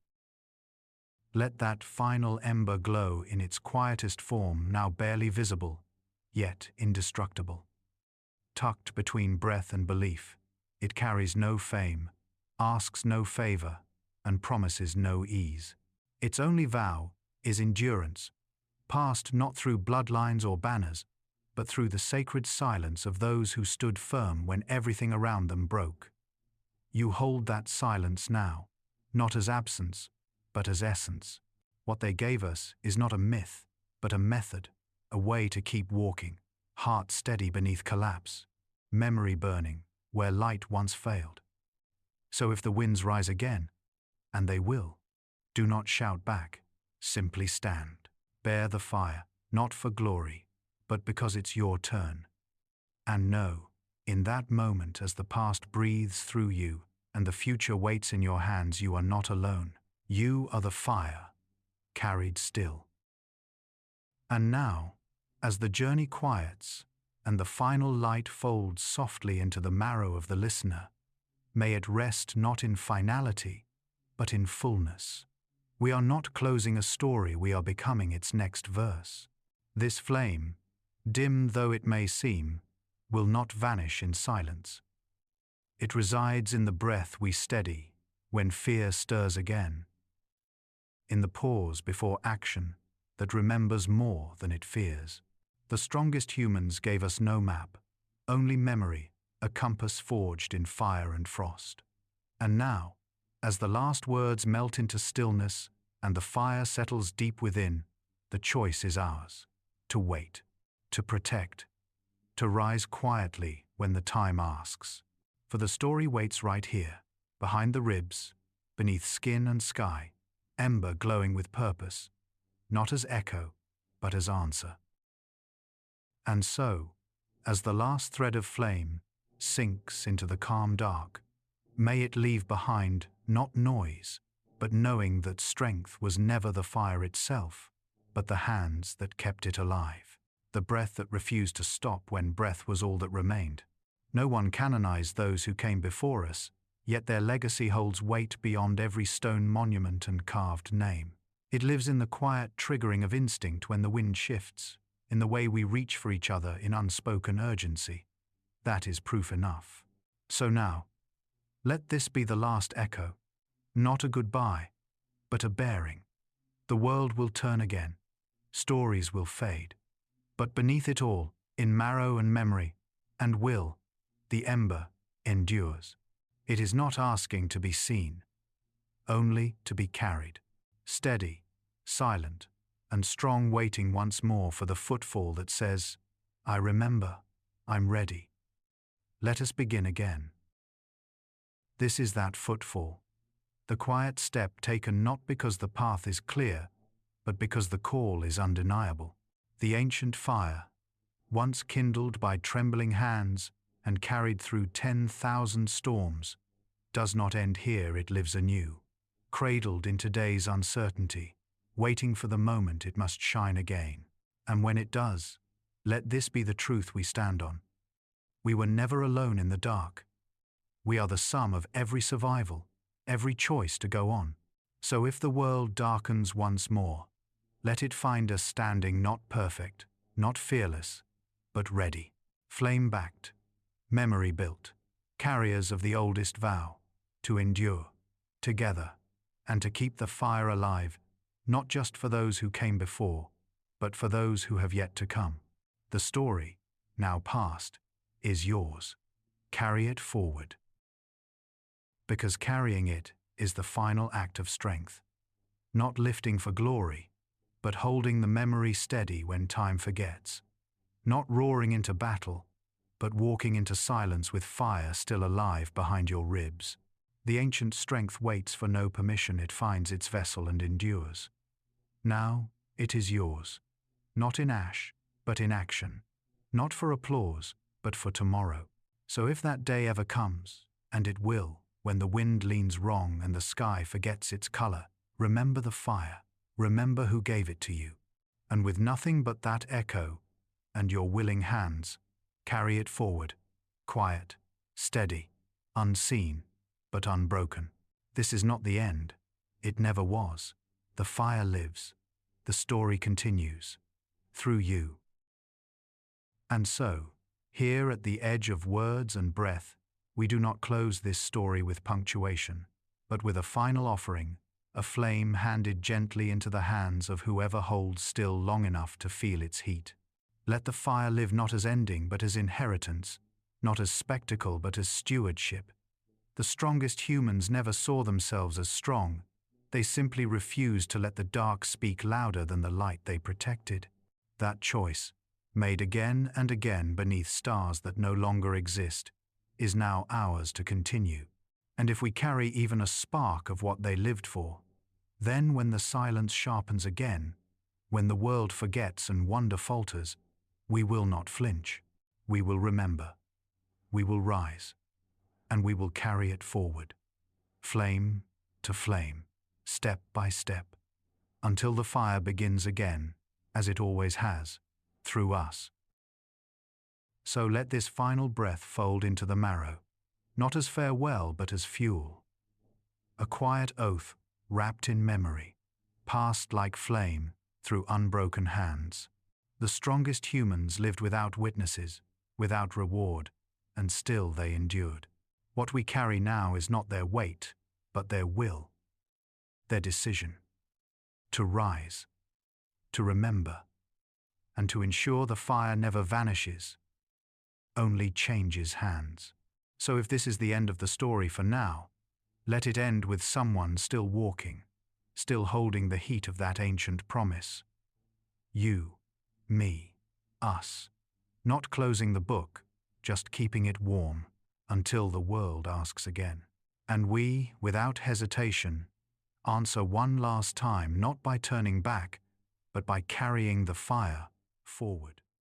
[SPEAKER 1] Let that final ember glow in its quietest form, now barely visible, yet indestructible. Tucked between breath and belief, it carries no fame, asks no favor, and promises no ease. Its only vow is endurance, passed not through bloodlines or banners, but through the sacred silence of those who stood firm when everything around them broke. You hold that silence now, not as absence, but as essence. What they gave us is not a myth, but a method, a way to keep walking, heart steady beneath collapse, memory burning where light once failed. So if the winds rise again, and they will, do not shout back, simply stand. Bear the fire, not for glory, but because it's your turn. And know, in that moment as the past breathes through you and the future waits in your hands, you are not alone. You are the fire, carried still. And now, as the journey quiets and the final light folds softly into the marrow of the listener, may it rest not in finality, but in fullness. We are not closing a story, we are becoming its next verse. This flame, dim though it may seem, will not vanish in silence. It resides in the breath we steady when fear stirs again, in the pause before action that remembers more than it fears. The strongest humans gave us no map, only memory, a compass forged in fire and frost. And now, as the last words melt into stillness and the fire settles deep within, the choice is ours: to wait, to protect, to rise quietly when the time asks. For the story waits right here, behind the ribs, beneath skin and sky, ember glowing with purpose, not as echo, but as answer. And so, as the last thread of flame sinks into the calm dark, may it leave behind not noise, but knowing that strength was never the fire itself, but the hands that kept it alive, the breath that refused to stop when breath was all that remained. No one canonized those who came before us, yet their legacy holds weight beyond every stone monument and carved name. It lives in the quiet triggering of instinct when the wind shifts, in the way we reach for each other in unspoken urgency. That is proof enough. So now, let this be the last echo, not a goodbye, but a bearing. The world will turn again, stories will fade, but beneath it all, in marrow and memory, and will, the ember endures. It is not asking to be seen, only to be carried, steady, silent, and strong, waiting once more for the footfall that says, I remember, I'm ready. Let us begin again. This is that footfall, the quiet step taken not because the path is clear, but because the call is undeniable. The ancient fire, once kindled by trembling hands and carried through 10,000 storms, does not end here, it lives anew, cradled in today's uncertainty, waiting for the moment it must shine again. And when it does, let this be the truth we stand on. We were never alone in the dark. We are the sum of every survival, every choice to go on. So if the world darkens once more, let it find us standing not perfect, not fearless, but ready, flame-backed, memory-built, carriers of the oldest vow, to endure, together, and to keep the fire alive, not just for those who came before, but for those who have yet to come. The story, now past, is yours. Carry it forward. Because carrying it is the final act of strength, not lifting for glory, but holding the memory steady when time forgets, not roaring into battle, but walking into silence with fire still alive behind your ribs. The ancient strength waits for no permission, it finds its vessel and endures. Now it is yours, not in ash, but in action, not for applause, but for tomorrow. So if that day ever comes, and it will, when the wind leans wrong and the sky forgets its color, remember the fire, remember who gave it to you, and with nothing but that echo and your willing hands, carry it forward, quiet, steady, unseen, but unbroken. This is not the end. It never was. The fire lives. The story continues. Through you. And so, here at the edge of words and breath, we do not close this story with punctuation, but with a final offering, a flame handed gently into the hands of whoever holds still long enough to feel its heat. Let the fire live not as ending but as inheritance, not as spectacle but as stewardship. The strongest humans never saw themselves as strong. They simply refused to let the dark speak louder than the light they protected. That choice, made again and again beneath stars that no longer exist, is now ours to continue. And if we carry even a spark of what they lived for, then when the silence sharpens again, when the world forgets and wonder falters, we will not flinch. We will remember. We will rise. And we will carry it forward, flame to flame, step by step, until the fire begins again, as it always has, through us. So let this final breath fold into the marrow, not as farewell but as fuel. A quiet oath wrapped in memory, passed like flame through unbroken hands. The strongest humans lived without witnesses, without reward, and still they endured. What we carry now is not their weight, but their will, their decision. To rise, to remember, and to ensure the fire never vanishes, only changes hands. So if this is the end of the story for now, let it end with someone still walking, still holding the heat of that ancient promise. You, me, us, not closing the book, just keeping it warm, until the world asks again. And we, without hesitation, Answer one last time, not by turning back, but by carrying the fire forward.